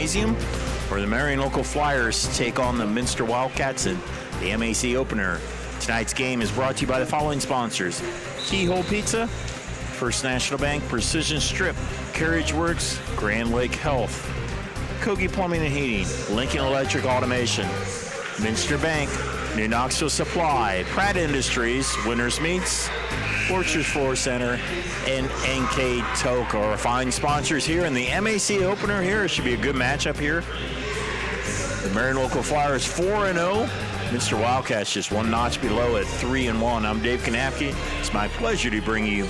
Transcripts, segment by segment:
Gymnasium, where the Marion Local Flyers take on the Minster Wildcats in the MAC opener. Tonight's game is brought to you by the following sponsors: Keyhole Pizza, First National Bank, Precision Strip, Carriage Works, Grand Lake Health, Kogi Plumbing and Heating, Lincoln Electric Automation, Minster Bank, New Knoxville Supply, Pratt Industries, Winners Meats, Fortress Floor Center, and NK Telco are fine sponsors here in the MAC opener here. It should be a good matchup here. The Marion Local Flyers 4-0. Minster Wildcats just one notch below at 3-1. I'm Dave Kanapke. It's my pleasure to bring you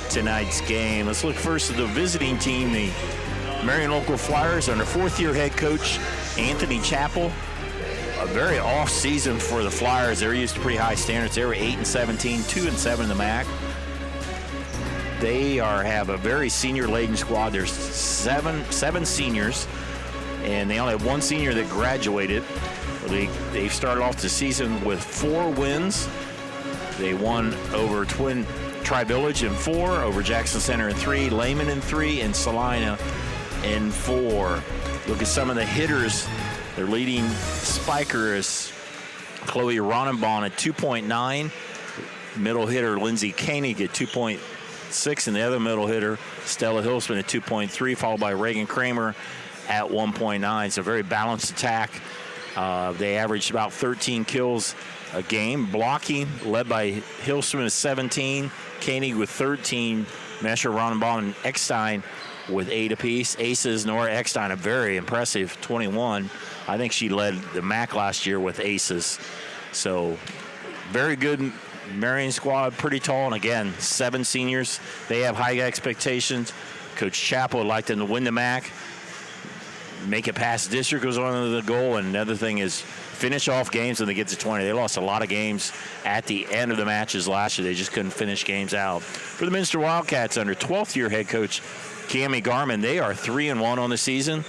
tonight's game. Let's look first at the visiting team, the Marion Local Flyers under fourth-year head coach Anthony Chappell. A very off season for the Flyers. They're used to pretty high standards. They were 8-17, 2-7 in the MAC. They have a very senior-laden squad. There's seven seniors, and they only have one senior that graduated. They started off the season with 4 wins. They won over Twin Tri-Village in 4, over Jackson Center in 3, Lehman in 3, and Salina in 4. Look at some of the hitters. Their leading spiker is Chloe Ronenbaum at 2.9. Middle hitter Lindsay Koenig at 2.6, and the other middle hitter Stella Hilsman at 2.3, followed by Reagan Kramer at 1.9. It's a very balanced attack. They averaged about 13 kills a game. Blocking led by Hilsman at 17, Koenig with 13, Mesher, Ronenbaum, and Eckstein with 8 apiece. Aces, Nora Eckstein, a very impressive 21. I think she led the MAC last year with aces. So very good Marion squad, pretty tall. And again, 7 seniors. They have high expectations. Coach Chappell would like them to win the MAC. Make it past district was one of the goal. And another thing is finish off games when they get to 20. They lost a lot of games at the end of the matches last year. They just couldn't finish games out. For the Minster Wildcats under 12th year head coach Cammie Garman, they are 3-1 on the season.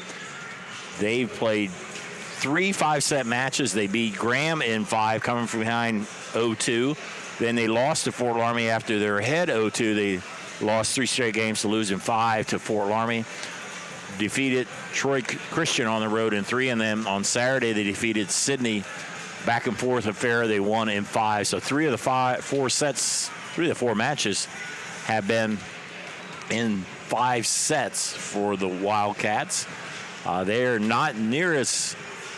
They've played 3 5-set matches. They beat Graham in 5, coming from behind 0-2. Then they lost to Fort Laramie after their head 0-2. They lost 3 straight games to lose in 5 to Fort Laramie. Defeated Troy Christian on the road in 3, and then on Saturday they defeated Sydney back and forth affair. They won in 5. So 3 of the 4 matches have been in 5 sets for the Wildcats. They're not near as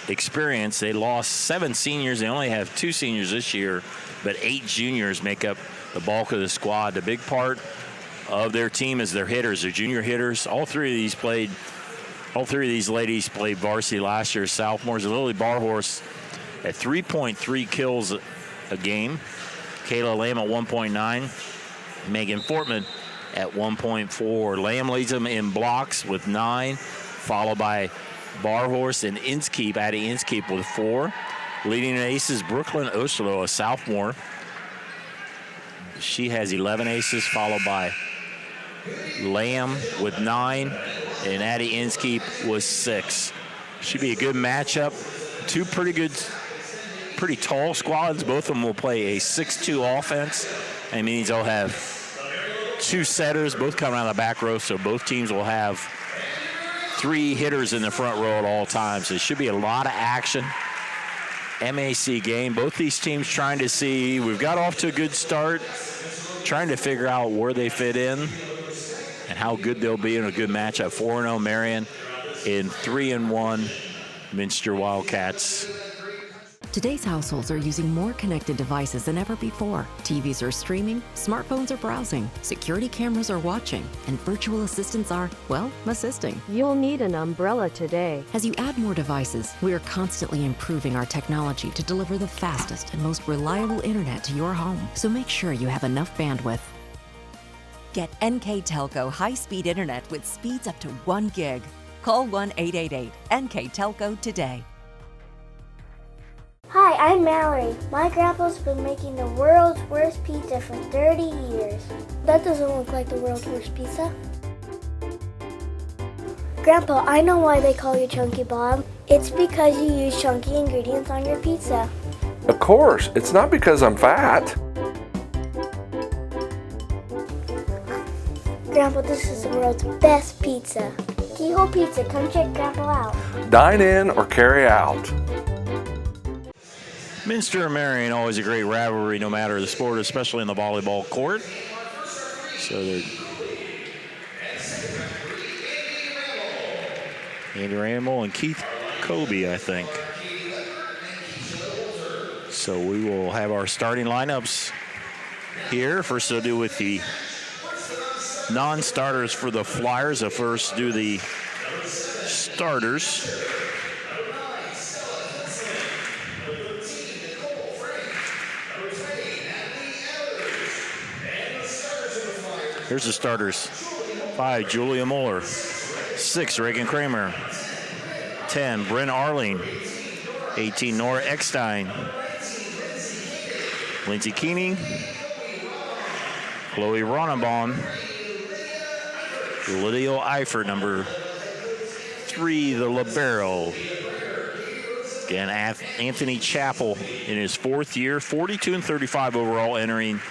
experienced. They lost 7 seniors. They only have 2 seniors this year, but 8 juniors make up the bulk of the squad. The big part of their team is their hitters, their junior hitters. All three of these ladies played varsity last year as sophomores. Lily Barhorse at 3.3 kills a game. Kayla Lamb at 1.9. Megan Fortman at 1.4. Lamb leads them in blocks with 9, followed by Barhorse and Inskeep, Addie Inskeep with 4. Leading the aces, Brooklyn Oslo, a sophomore. She has 11 aces, followed by Lamb with 9, and Addie Inskeep with 6. Should be a good matchup. 2 pretty tall squads. Both of them will play a 6-2 offense. That means they'll have 2 setters, both coming out of the back row, so both teams will have 3 hitters in the front row at all times. It should be a lot of action. MAC game. Both these teams trying to see, we've got off to a good start, trying to figure out where they fit in and how good they'll be in a good matchup. 4-0 Marion in 3-1 Minster Wildcats. Today's households are using more connected devices than ever before. TVs are streaming, smartphones are browsing, security cameras are watching, and virtual assistants are, well, assisting. You'll need an umbrella today. As you add more devices, we are constantly improving our technology to deliver the fastest and most reliable internet to your home. So make sure you have enough bandwidth. Get NK Telco high-speed internet with speeds up to 1 gig. Call 1-888-NK-TELCO today. Hi, I'm Mallory. My grandpa's been making the world's worst pizza for 30 years. That doesn't look like the world's worst pizza. Grandpa, I know why they call you Chunky Bob. It's because you use chunky ingredients on your pizza. Of course, it's not because I'm fat. Grandpa, this is the world's best pizza. Keyhole Pizza. Come check Grandpa out. Dine in or carry out. Minster and Marion, always a great rivalry, no matter the sport, especially in the volleyball court. So they're Andy Randall and Keith Kobe, I think. So we will have our starting lineups here. First, we'll do with the non-starters for the Flyers. I'll first do the starters. Here's the starters. 5, Julia Mueller. 6, Reagan Kramer. 10, Bryn Arling. 18, Nora Eckstein. Lindsay Keening. Chloe Ronenbaum. Lydia Eifert, number 3, the libero. Again, Anthony Chappell in his 4th year, 42 and 35 overall entering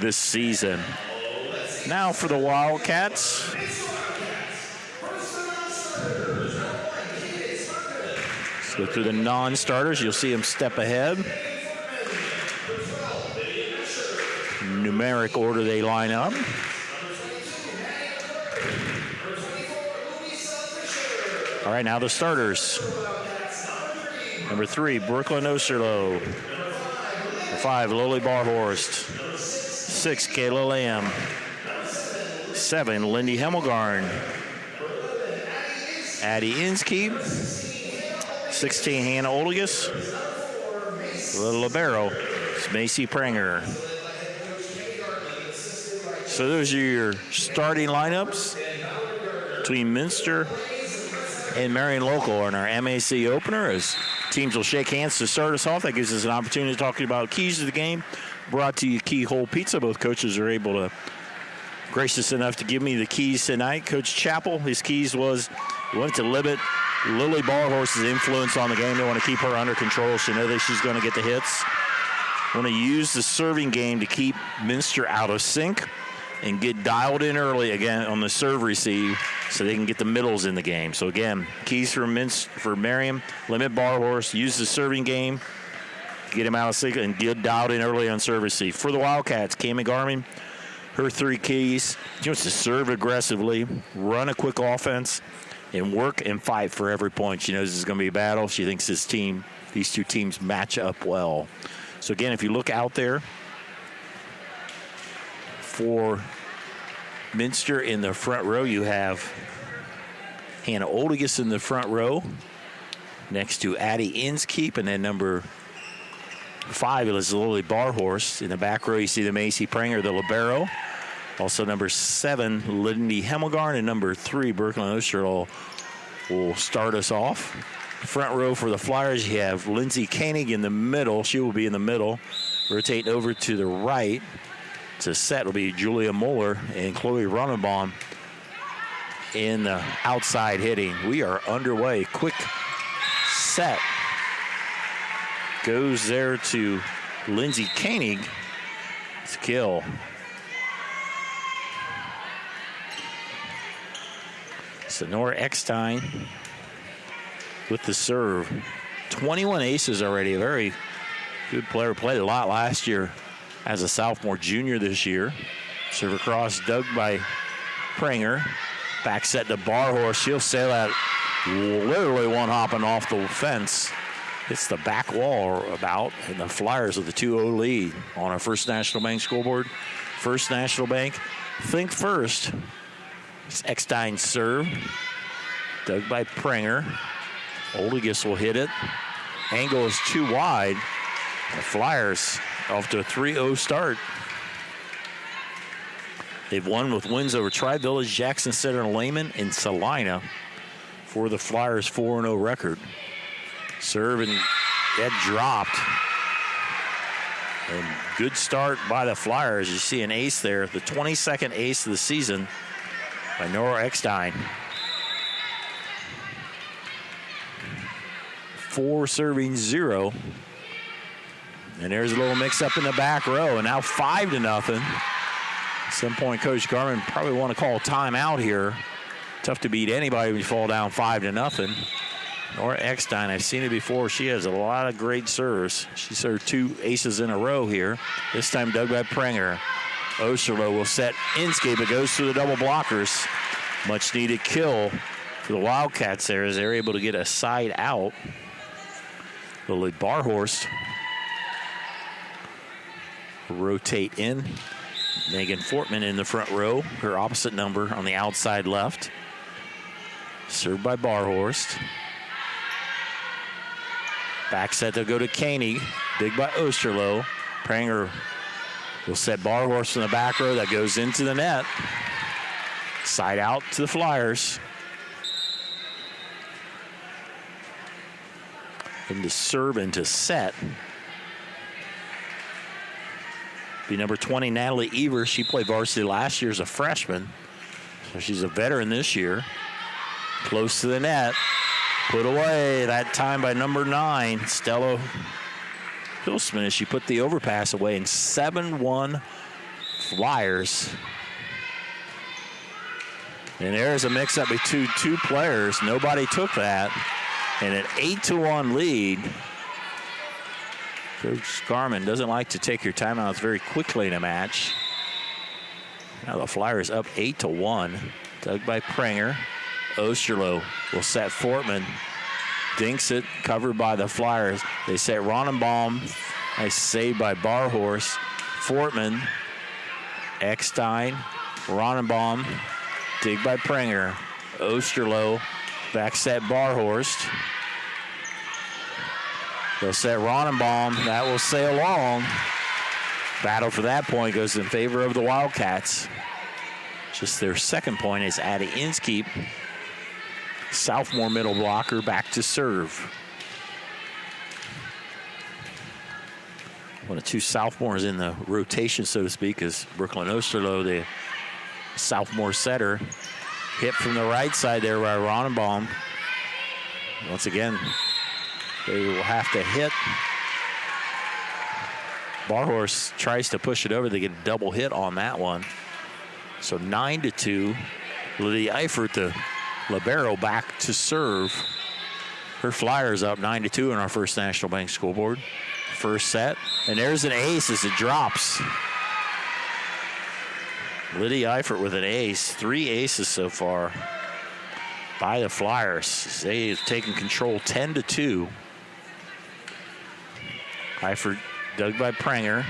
this season. Now for the Wildcats. Let's go through the non-starters. You'll see them step ahead. Numeric order they line up. All right, now the starters. Number 3, Brooklyn Osterloh. 5, Lily Barhorst. 6, Kayla Lamb. 7, Lindy Hemmelgarn. Addie Inskeep. 16, Hannah Oldigus. The libero is Macy Pranger. So those are your starting lineups between Minster and Marion Local in our MAC opener, as teams will shake hands to start us off. That gives us an opportunity to talk about keys to the game. Brought to you Keyhole Pizza. Both coaches are able to, gracious enough to give me the keys tonight. Coach Chappell, his keys was, he wanted to limit Lily Barhorst's influence on the game. They want to keep her under control. She knows that she's going to get the hits. Want to use the serving game to keep Minster out of sync and get dialed in early again on the serve receive so they can get the middles in the game. So again, keys for Marion, limit Barhorst, use the serving game, get him out of sync, and get dialed in early on serve receive. For the Wildcats, Cami Garmin, her 3 keys. She wants to serve aggressively, run a quick offense, and work and fight for every point. She knows this is going to be a battle. She thinks these 2 teams match up well. So again, if you look out there for Minster in the front row, you have Hannah Oldigus in the front row next to Addie Inskeep, and then number 5 is Lily Barhorst. In the back row, you see the Macy Pranger, the libero. Also number 7, Lindy Hemmelgarn, and number 3, Brooklyn Osterloh will start us off. Front row for the Flyers, you have Lindsay Koenig in the middle. She will be in the middle. Rotating over to the right to set will be Julia Mueller and Chloe Ronenbaum in the outside hitting. We are underway. Quick set goes there to Lindsay Koenig. It's a kill. So Nora Eckstein with the serve. 21 aces already. A very good player. Played a lot last year as a sophomore, junior this year. Serve across, dug by Pranger. Back set to Barhorst. She'll sail that literally one hopping off the fence. Hits the back wall about, and the Flyers with the 2-0 lead on our First National Bank scoreboard. First National Bank, think first. It's Eckstein's serve. Dug by Pranger. Oldigus will hit it. Angle is too wide. The Flyers off to a 3-0 start. They've won with wins over Tri-Village, Jackson Center, Lehman, and Salina for the Flyers' 4-0 record. Serve and that dropped. And good start by the Flyers. You see an ace there, the 22nd ace of the season by Nora Eckstein. 4 serving 0. And there's a little mix up in the back row, and now 5-0. At some point, Coach Garmin probably want to call a timeout here Tough to beat anybody when you fall down 5-0. Nora Eckstein, I've seen it before. She has a lot of great serves. She served 2 aces in a row here. This time dug by Prenger. Osterloh will set Inscape. It goes through the double blockers. Much needed kill for the Wildcats there as they're able to get a side out. Lily Barhorst will rotate in. Megan Fortman in the front row, her opposite number on the outside left. Served by Barhorst. Back set to go to Caney. Big by Osterloh. Pranger will set Barhorst from the back row. That goes into the net. Side out to the Flyers. Into serve and to set. Be number 20, Natalie Evers. She played varsity last year as a freshman. So she's a veteran this year. Close to the net. Put away that time by number 9, Stella Hilsman, as she put the overpass away. And 7-1 Flyers. And there's a mix-up between 2 players. Nobody took that. And an 8-1 lead. Coach Garman doesn't like to take your timeouts very quickly in a match. Now the Flyers up 8-1. Dug by Pranger. Osterloh will set Fortman. Dinks it, covered by the Flyers. They set Ronenbaum. Nice save by Barhorst. Fortman. Eckstein. Ronenbaum. Dig by Pranger. Osterloh. Back set Barhorst. They'll set Ronenbaum. That will sail along. Battle for that point goes in favor of the Wildcats. Just their second point is Addie Inskeep. Sophomore middle blocker back to serve. One of 2 sophomores in the rotation, so to speak, is Brooklyn Osterloh, the sophomore setter. Hit from the right side there by Ronenbaum. Once again, they will have to hit. Barhorst tries to push it over. They get a double hit on that one. So 9-2. Lydia Eifert, the libero, back to serve. Her Flyers up 9-2 in our First National Bank scoreboard. First set. And there's an ace as it drops. Lydia Eifert with an ace. 3 aces so far by the Flyers. They have taken control 10-2. Eifert dug by Pranger.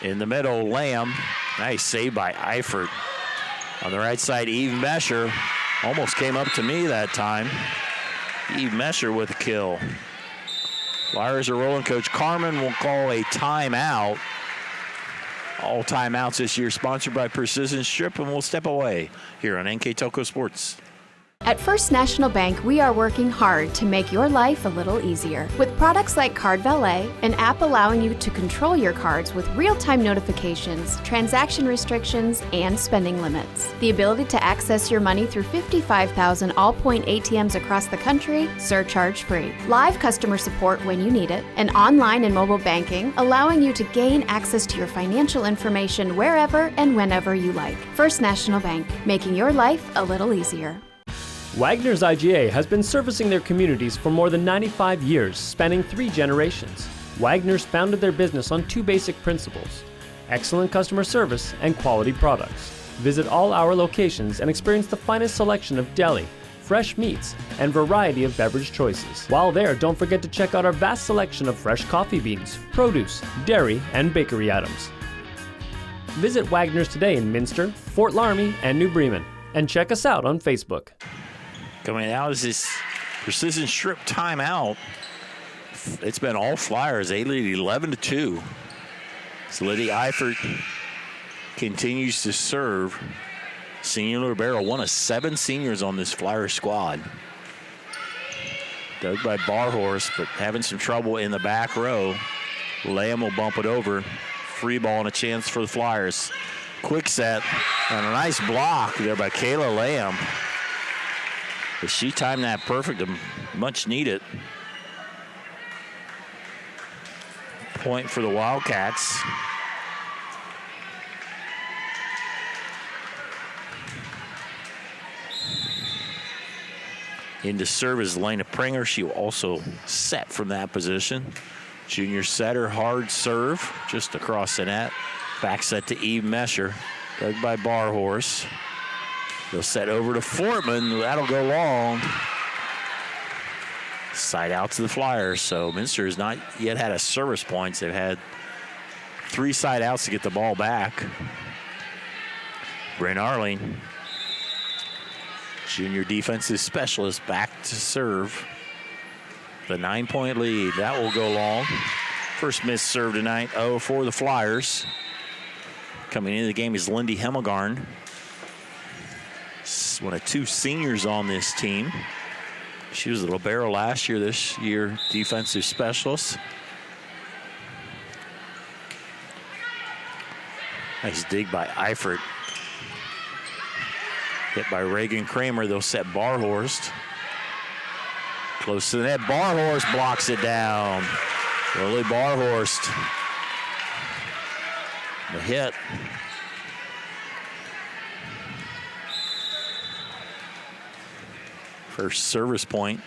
In the middle, Lamb. Nice save by Eifert. On the right side, Eve Mesher. Almost came up to me that time. Eve Mesher with a kill. Flyers are rolling. Coach Carmen will call a timeout. All timeouts this year sponsored by Precision Strip, and we'll step away here on NK Telco Sports. At First National Bank, we are working hard to make your life a little easier. With products like Card Valet, an app allowing you to control your cards with real-time notifications, transaction restrictions, and spending limits. The ability to access your money through 55,000 all-point ATMs across the country, surcharge-free. Live customer support when you need it. And online and mobile banking, allowing you to gain access to your financial information wherever and whenever you like. First National Bank, making your life a little easier. Wagner's IGA has been servicing their communities for more than 95 years, spanning 3 generations. Wagner's founded their business on 2 basic principles: excellent customer service and quality products. Visit all our locations and experience the finest selection of deli, fresh meats, and variety of beverage choices. While there, don't forget to check out our vast selection of fresh coffee beans, produce, dairy, and bakery items. Visit Wagner's today in Minster, Fort Laramie, and New Bremen, and check us out on Facebook. Coming out is this Precision Strip timeout. It's been all Flyers. They lead 11-2. So Lydia Eifert continues to serve. Senior libero, one of 7 seniors on this Flyer squad. Dug by Barhorst, but having some trouble in the back row. Lamb will bump it over. Free ball and a chance for the Flyers. Quick set and a nice block there by Kayla Lamb. But she timed that perfect and much needed. Point for the Wildcats. Into serve is Lena Pringer. She will also set from that position. Junior setter, hard serve, just across the net. Back set to Eve Mesher, dug by Barhorse. They'll set over to Fortman. That'll go long. Side out to the Flyers. So Minster has not yet had a service points. They've had 3 side outs to get the ball back. Bryn Arling, junior defensive specialist, back to serve. The 9-point lead. That will go long. First missed serve tonight. For the Flyers. Coming into the game is Lindy Hemmelgarn. One of 2 seniors on this team. She was a libero last year, this year defensive specialist. Nice dig by Eifert. Hit by Reagan Kramer. They'll set Barhorst. Close to the net. Barhorst blocks it down. Lily Barhorst. The hit. First service point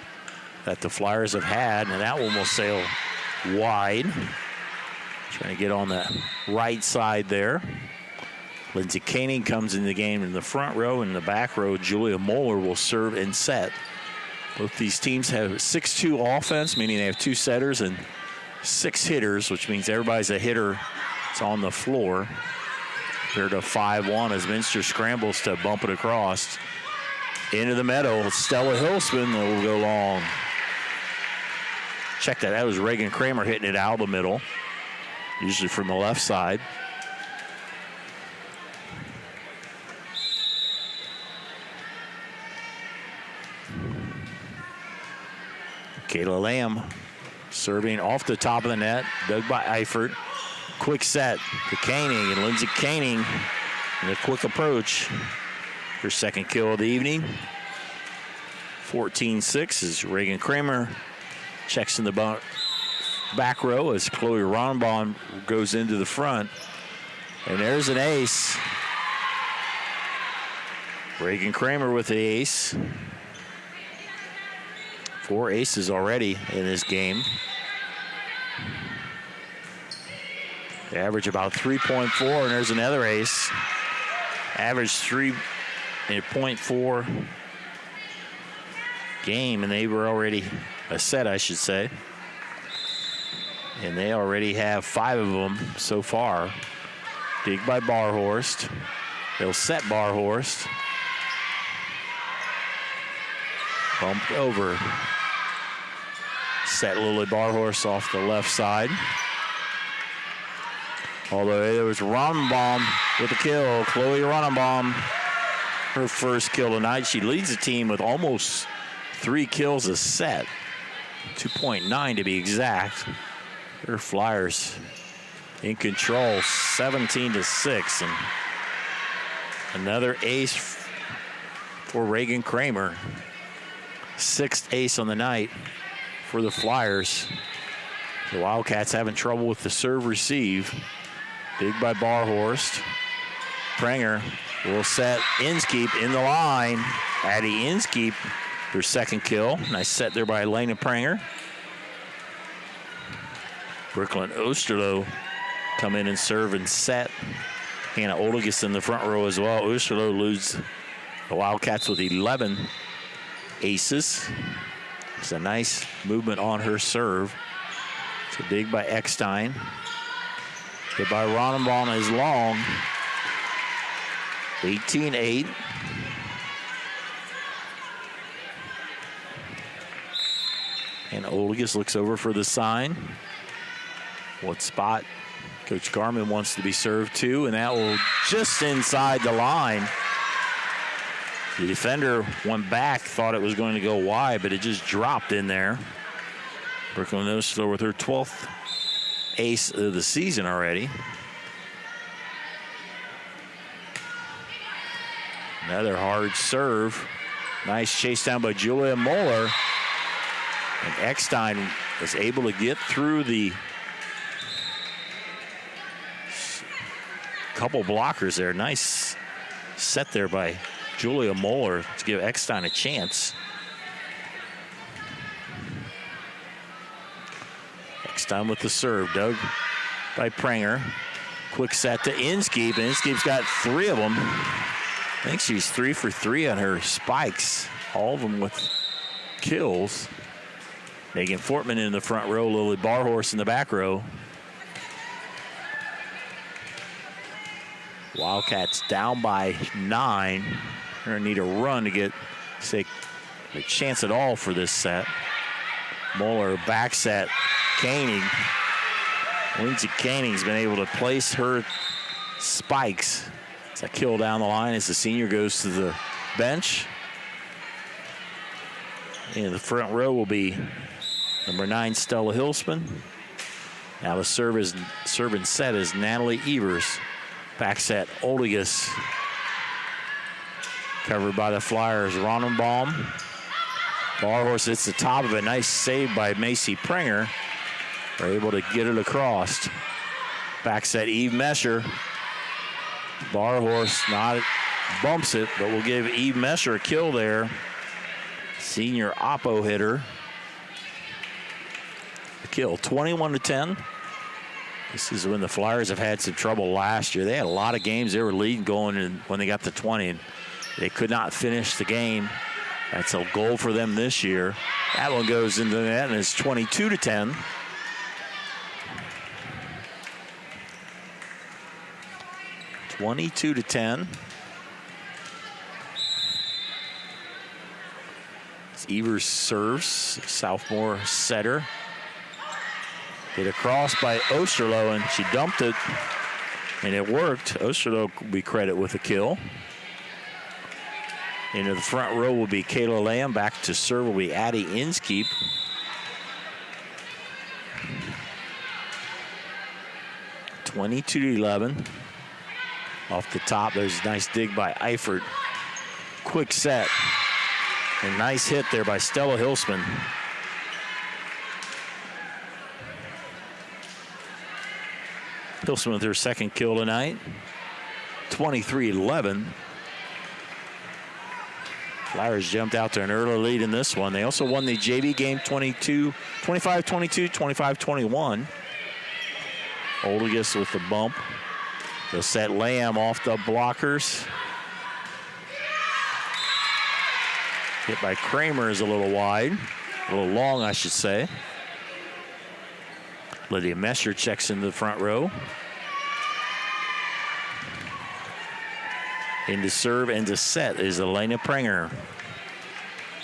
that the Flyers have had, and that one will sail wide. Trying to get on the right side there. Lindsey Koenig comes in the game in the front row. In the back row, Julia Moeller will serve and set. Both these teams have 6-2 offense, meaning they have 2 setters and 6 hitters, which means everybody's a hitter. It's on the floor. Compared to 5-1 as Minster scrambles to bump it across. Into the meadow, Stella Hilsman that will go long. Check that. That was Reagan Kramer hitting it out of the middle, usually from the left side. Kayla Lamb serving off the top of the net, dug by Eifert. Quick set to Koenig, and Lindsey Koenig in a quick approach. Her second kill of the evening. 14-6 as Reagan Kramer checks in the back row as Chloe Ronbaum goes into the front. And there's an ace. Reagan Kramer with the ace. 4 aces already in this game. They average about 3.4, and there's another ace. Average 3.4 game, and they were already a set, I should say. And they already have 5 of them so far. Dig by Barhorst. They'll set Barhorst. Bumped over. Set Lily Barhorst off the left side. Although there was Ronenbaum with a kill. Chloe Ronenbaum, her first kill tonight. She leads the team with almost 3 kills a set. 2.9 to be exact. Her Flyers in control, 17-6. And another ace for Reagan Kramer. 6th ace on the night for the Flyers. The Wildcats having trouble with the serve receive. Dig by Barhorst. Pringer will set Inskeep in the line. Addie Inskeep, her second kill. Nice set there by Elena Pringer. Brooklyn Osterloh come in and serve and set. Hannah Oldigus in the front row as well. Osterloh leads the Wildcats with 11 aces. It's a nice movement on her serve. It's a dig by Eckstein. Hit by Ronenbaum is long. 18-8. And Oldigus looks over for the sign. What spot Coach Garman wants to be served to, and that will just inside the line. The defender went back, thought it was going to go wide, but it just dropped in there. Brooklyn Osterloh with her 12th ace of the season already. Another hard serve. Nice chase down by Julia Moeller. And Eckstein was able to get through the couple blockers there. Nice set there by Julia Moeller to give Eckstein a chance. Next time with the serve, dug by Pranger. Quick set to Inskeep, and Inskeep's got 3 of them. I think she's 3 for 3 on her spikes, all of them with kills. Megan Fortman in the front row, Lily Barhorse in the back row. Wildcats down by 9. They're going to need a run to get a chance at all for this set. Moeller back set. Koenig. Lindsey Koenig's been able to place her spikes. It's a kill down the line as the senior goes to the bench. In the front row will be number 9, Stella Hilsman. Now the serve and set is Natalie Evers. Back set, Oldigas. Covered by the Flyers, Ronenbaum. Barhorse hits the top of it. Nice save by Macy Pranger. They're able to get it across. Back set, Eve Mesher. Barhorse bumps it, but we'll give Eve Mesher a kill there. Senior Oppo hitter. The kill, 21-10. This is when the Flyers have had some trouble last year. They had a lot of games they were leading going in when they got to 20, and they could not finish the game. That's a goal for them this year. That one goes into the net, and it's 22-10. Evers serves, sophomore setter. Hit across by Osterloh, and she dumped it, and it worked. Osterloh will be credited with a kill. Into the front row will be Kayla Lamb. Back to serve will be Addie Inskeep. (22-11). Off the top, there's a nice dig by Eifert. Quick set. A nice hit there by Stella Hilsman. Hilsman with her second kill tonight. 23-11. Flyers jumped out to an early lead in this one. They also won the JV game 25-22, 25-21. Oldigas with the bump. They'll set Lamb off the blockers. Hit by Kramer is a little wide. A little long, I should say. Lydia Mesher checks into the front row. Into serve and to set is Elena Pranger.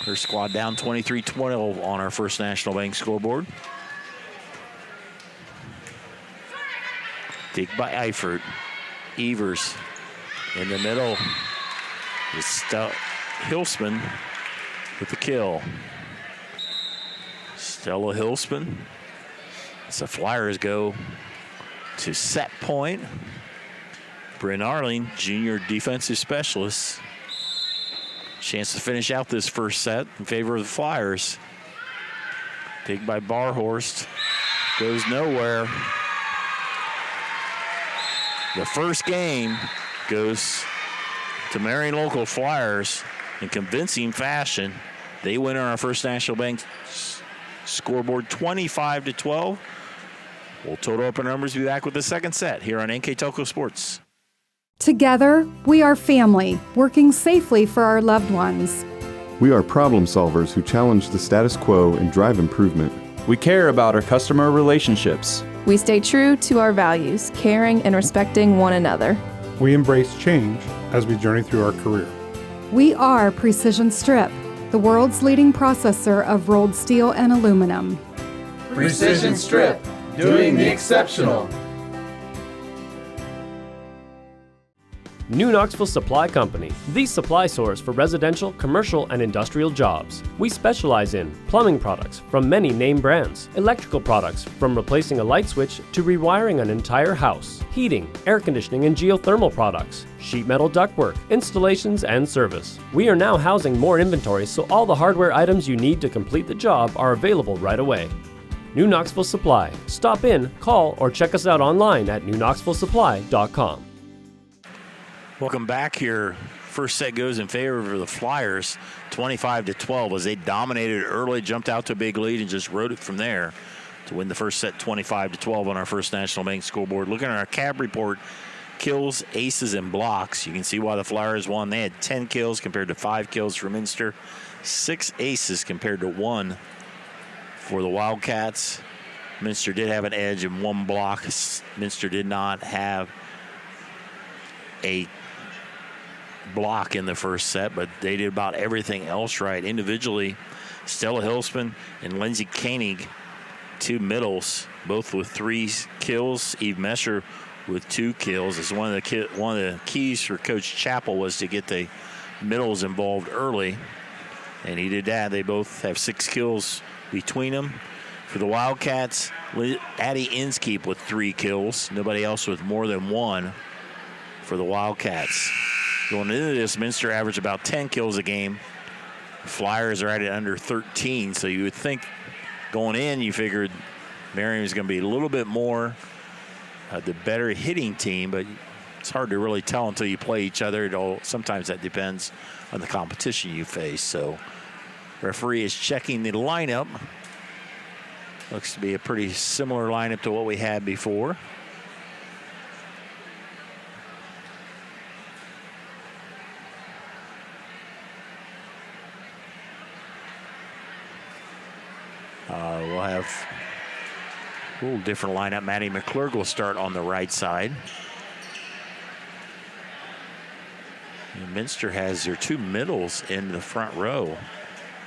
Her squad down 23-12 on our First National Bank scoreboard. Dig by Eifert. Evers in the middle is Hilsman with the kill. Stella Hilsman. As the Flyers go to set point. Bryn Arling, junior defensive specialist. Chance to finish out this first set in favor of the Flyers. Dig by Barhorst. Goes nowhere. The first game goes to Marion Local Flyers in convincing fashion. They win on our First National Bank scoreboard 25-12. We'll total up our numbers, be back with the second set here on NK Telco Sports. Together, we are family, working safely for our loved ones. We are problem solvers who challenge the status quo and drive improvement. We care about our customer relationships. We stay true to our values, caring and respecting one another. We embrace change as we journey through our career. We are Precision Strip, the world's leading processor of rolled steel and aluminum. Precision Strip, doing the exceptional. New Knoxville Supply Company, the supply source for residential, commercial, and industrial jobs. We specialize in plumbing products from many name brands, electrical products from replacing a light switch to rewiring an entire house, heating, air conditioning, and geothermal products, sheet metal ductwork, installations, and service. We are now housing more inventory, so all the hardware items you need to complete the job are available right away. New Knoxville Supply. Stop in, call, or check us out online at newknoxvillesupply.com. Welcome back here. First set goes in favor of the Flyers, 25-12, as they dominated early, jumped out to a big lead, and just rode it from there. to win the first set 25-12 on our First National Bank scoreboard. Looking at our CAB report, kills, aces, and blocks. You can see why the Flyers won. They had 10 kills compared to 5 kills for Minster. 6 aces compared to 1 for the Wildcats. Minster did have an edge and 1 block. Minster did not have a block in the first set, but they did about everything else right. Individually, Stella Hilsman and Lindsay Koenig, 2 middles, both with 3 kills. Eve Mesher with 2 kills. It's one of the keys for Coach Chappell was to get the middles involved early, and he did that. They both have 6 kills between them. For the Wildcats, Addie Inskeep with 3 kills. Nobody else with more than 1 for the Wildcats. Going into this, Minster averaged about 10 kills a game. Flyers are at it under 13, so you would think going in, you figured Merriam was going to be a little bit more the better hitting team, but it's hard to really tell until you play each other. Sometimes that depends on the competition you face. So referee is checking the lineup. Looks to be a pretty similar lineup to what we had before. We'll have a little different lineup. Maddie McClurg will start on the right side. And Minster has their 2 middles in the front row.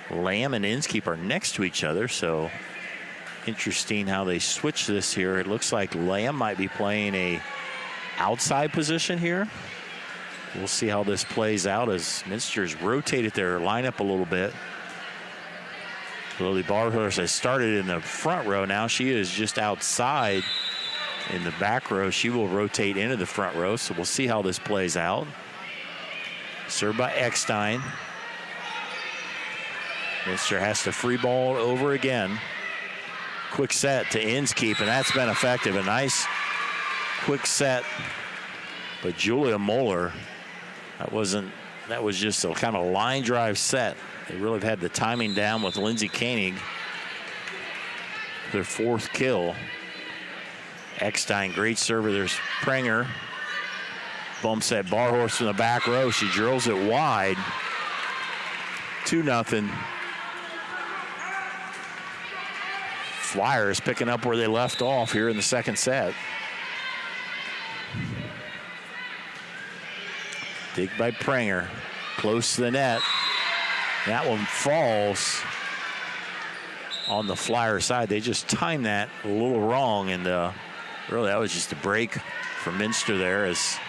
Lamb and Inskeep are next to each other, so interesting how they switch this here. It looks like Lamb might be playing a outside position here. We'll see how this plays out as Minster's rotated their lineup a little bit. Lily Barhurst has started in the front row. Now she is just outside in the back row. She will rotate into the front row, so we'll see how this plays out. Served by Eckstein. Minster has to free ball over again. Quick set to Inskeep, and that's been effective. A nice quick set. But Julia Moeller, that was just a kind of line drive set. They really have had the timing down with Lindsay Koenig. Their 4th kill. Eckstein, great server. There's Prenger. Bumps that Barhorse in the back row. She drills it wide. 2-0. Flyers picking up where they left off here in the second set. Dig by Prenger. Close to the net. That one falls on the Flyer side. They just timed that a little wrong, and really that was just a break for Minster there as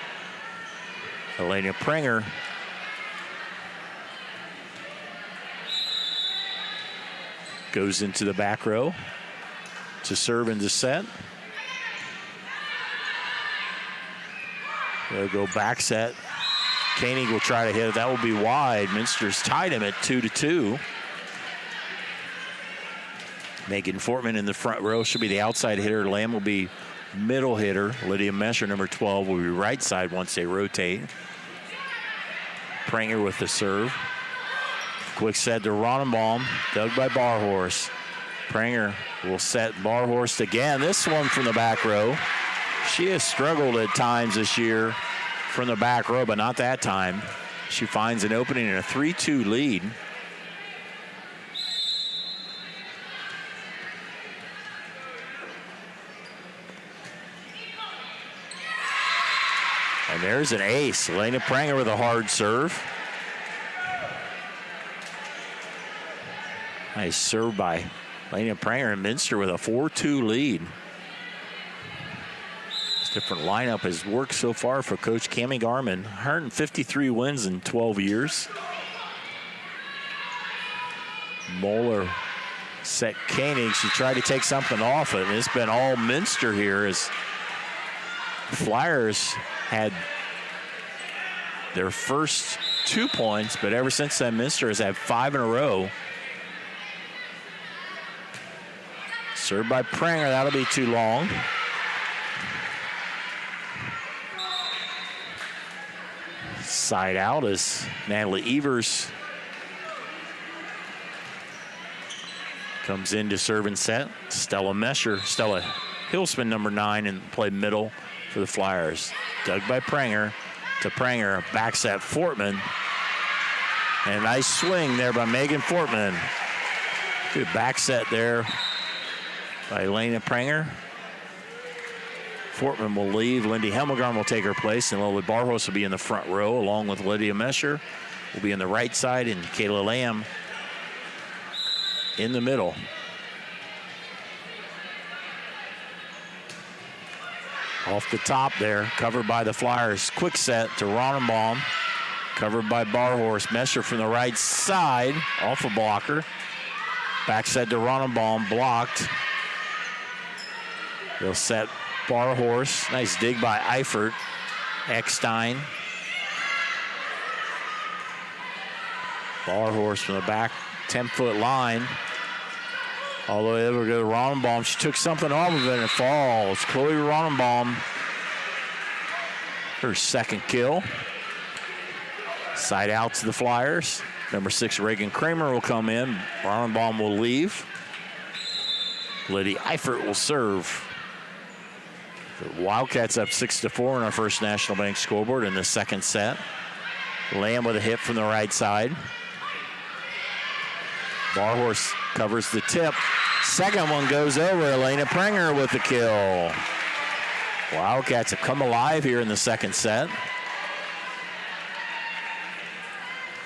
Elena Prenger goes into the back row to serve and to set. They'll go back set. Koenig will try to hit it. That will be wide. Minster's tied him at 2-2. Megan Fortman in the front row should be the outside hitter. Lamb will be middle hitter. Lydia Mesher, number 12, will be right side once they rotate. Prenger with the serve. Quick set to Ronenbaum, dug by Barhorst. Prenger will set Barhorst again. This one from the back row. She has struggled at times this year from the back row, but not that time. She finds an opening in a 3-2 lead. And there's an ace. Elena Prenger with a hard serve. Nice serve by Elena Prenger, and Minster with a 4-2 lead. Different lineup has worked so far for Coach Cammie Garman. 153 wins in 12 years. Moeller set Koenig. She tried to take something off it, and it's been all Minster here as Flyers had their first 2 points, but ever since then, Minster has had 5 in a row. Served by Prenger. That'll be too long. Side out as Natalie Evers Comes in to serve and set. Stella Hilsman, number 9, and play middle for the Flyers. Dug by Pranger to Pranger. Back set Fortman. And a nice swing there by Megan Fortman. Good back set there by Elena Pranger. Fortman will leave. Lindy Hemmelgarn will take her place, and Lily Barhos will be in the front row, along with Lydia Mesher. Will be on the right side, and Kayla Lamb in the middle. Off the top there, covered by the Flyers. Quick set to Ronenbaum. Covered by Barhorse. Mesher from the right side, off a blocker. Back set to Ronenbaum, blocked. They'll set Barhorse. Nice dig by Eifert. Eckstein. Barhorse from the back 10-foot line. All the way over to Ronenbaum. She took something off of it and it falls. Chloe Ronenbaum. Her second kill. Side out to the Flyers. Number 6, Reagan Kramer will come in. Ronenbaum will leave. Lydia Eifert will serve. The Wildcats up 6-4 in our First National Bank scoreboard in the second set. Lamb with a hit from the right side. Barhorse covers the tip. Second one goes over. Elena Pranger with the kill. Wildcats have come alive here in the second set.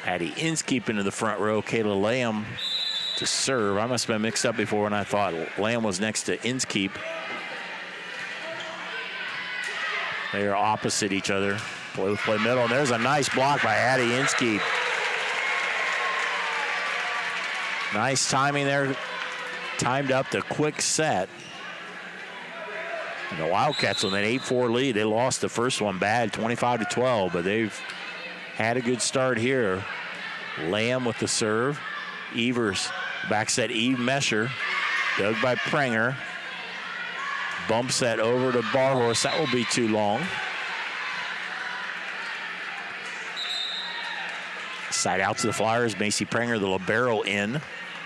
Addie Inskeep into the front row. Kayla Lamb to serve. I must have been mixed up before when I thought Lamb was next to Inskeep. They are opposite each other. Play middle, and there's a nice block by Addie Inskeep. Nice timing there. Timed up the quick set. And the Wildcats with an 8-4 lead. They lost the first one bad, 25-12, but they've had a good start here. Lamb with the serve. Evers, back set Eve Mesher. Dug by Pranger. Bump set over to Barhorse. That will be too long. Side out to the Flyers. Macy Pranger, the libero in.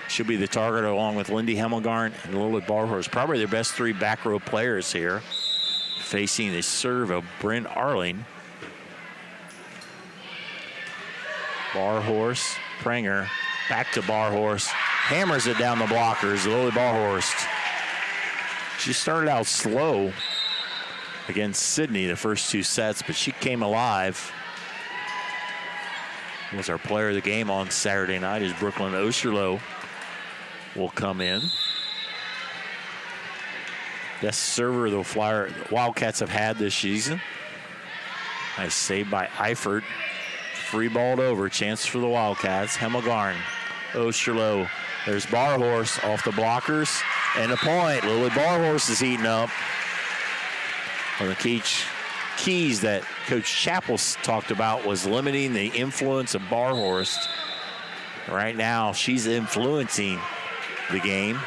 She'll be the target along with Lindy Hemmelgarn and Lily Barhorse. Probably their best 3 back row players here. Facing the serve of Bryn Arling. Barhorse, Pranger, back to Barhorse. Hammers it down the blockers. Lily Barhorse. She started out slow against Sydney the first 2 sets, but she came alive. Was our player of the game on Saturday night as Brooklyn Osterloh will come in. Best server the Wildcats have had this season. Nice save by Eifert. Free balled over, chance for the Wildcats. Hemmelgarn, Osterloh. There's Barhorse off the blockers. And a point. Lily Barhorse is heating up. One of the keys that Coach Chappell talked about was limiting the influence of Barhorse. Right now, she's influencing the game.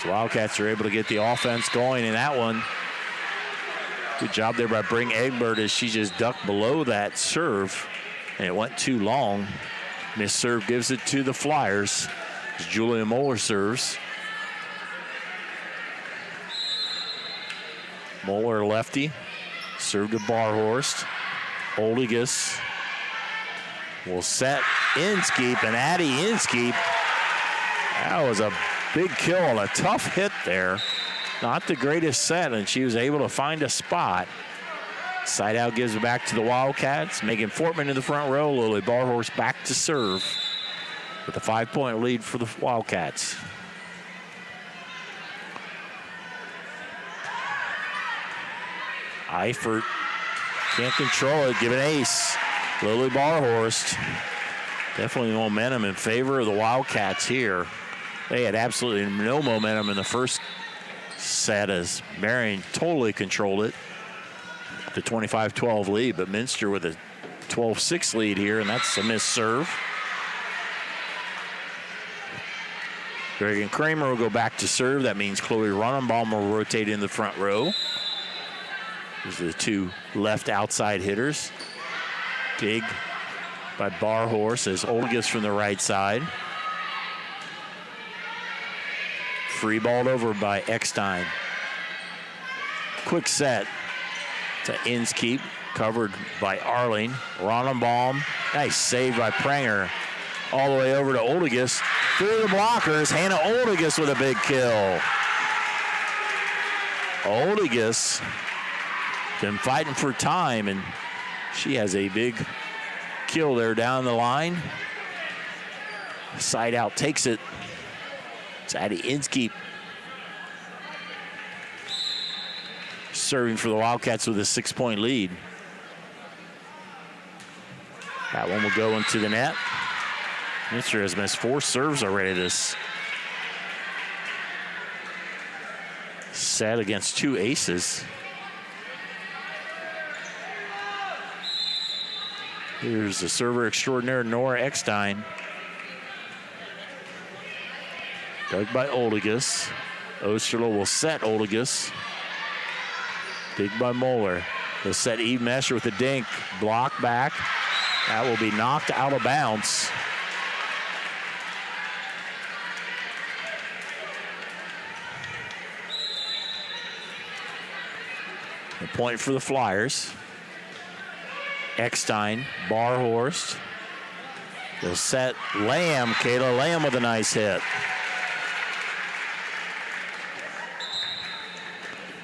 So Wildcats are able to get the offense going in that one. Good job there by Bring Egbert as she just ducked below that serve, and it went too long. Miss serve gives it to the Flyers as Julia Moeller serves. Moeller lefty, serve to Barhorst. Oldigus will set Inskeep, and Addie Inskeep. That was a big kill and a tough hit there. Not the greatest set, and she was able to find a spot. Side out gives it back to the Wildcats. Megan Fortman in the front row. Lily Barhorse back to serve with a 5-point lead for the Wildcats. Eifert can't control it. Give an ace. Lily Barhorst. Definitely momentum in favor of the Wildcats here. They had absolutely no momentum in the first set as Marion totally controlled it. The 25-12 lead, but Minster with a 12-6 lead here, and that's a missed serve. Reagan Kramer will go back to serve. That means Chloe Ronenbaum will rotate in the front row. These are the 2 left outside hitters. Dig by Barhorse as Oldigus from the right side. Free balled over by Eckstein. Quick set to Inskeep, covered by Arling. Ronenbaum, nice save by Pranger. All the way over to Oldigus. Through the blockers, Hannah Oldigus with a big kill. Oldigus been fighting for time, and she has a big kill there down the line. Side out takes it. It's Addie Inskeep serving for the Wildcats with a 6-point lead. That one will go into the net. Minster has missed 4 serves already this set against 2 aces. Here's the server extraordinaire, Nora Eckstein. Dug by Oldigus. Osterlo will set Oldigus. Dig by Moeller. They'll set Eve Mesher with a dink. Block back. That will be knocked out of bounds. The point for the Flyers. Eckstein, Barhorst. They'll set Lamb. Kayla Lamb with a nice hit.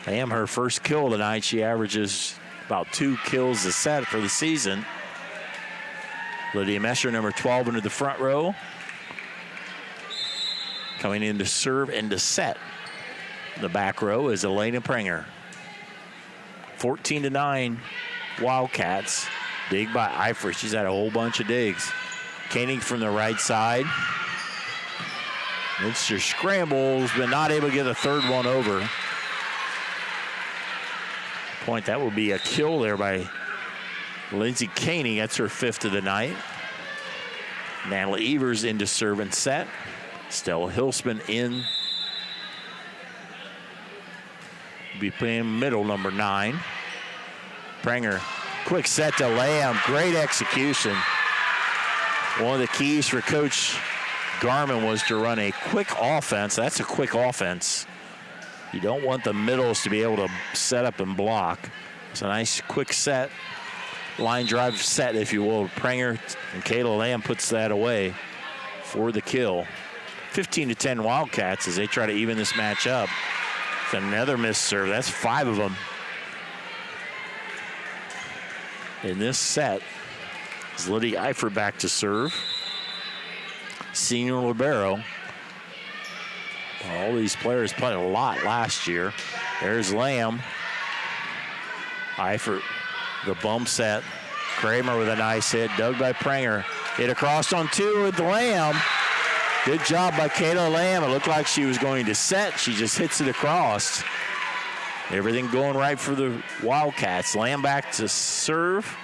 Lamb, her first kill tonight. She averages about 2 kills a set for the season. Lydia Mesher, number 12, into the front row. Coming in to serve and to set. The back row is Elena Pranger. 14-9 Wildcats. Dig by Eifert. She's had a whole bunch of digs. Koenig from the right side. Minster scrambles, but not able to get a third one over. Point, that will be a kill there by Lindsay Koenig. That's her 5th of the night. Natalie Evers into serve and set. Stella Hilsman in. Be playing middle, number 9. Pranger, quick set to Lamb. Great execution. One of the keys for Coach Garman was to run a quick offense. That's a quick offense. You don't want the middles to be able to set up and block. It's a nice quick set, line drive set, if you will. Pranger and Kayla Lamb puts that away for the kill. 15-10 Wildcats as they try to even this match up. It's another missed serve. That's 5 of them in this set. Is Lydia Eifert back to serve. Senior libero. All these players played a lot last year. There's Lamb. Eifert, the bump set. Kramer with a nice hit. Dug by Pranger. Hit across on 2 with Lamb. Good job by Kayla Lamb. It looked like she was going to set. She just hits it across. Everything going right for the Wildcats. Lamb back to serve.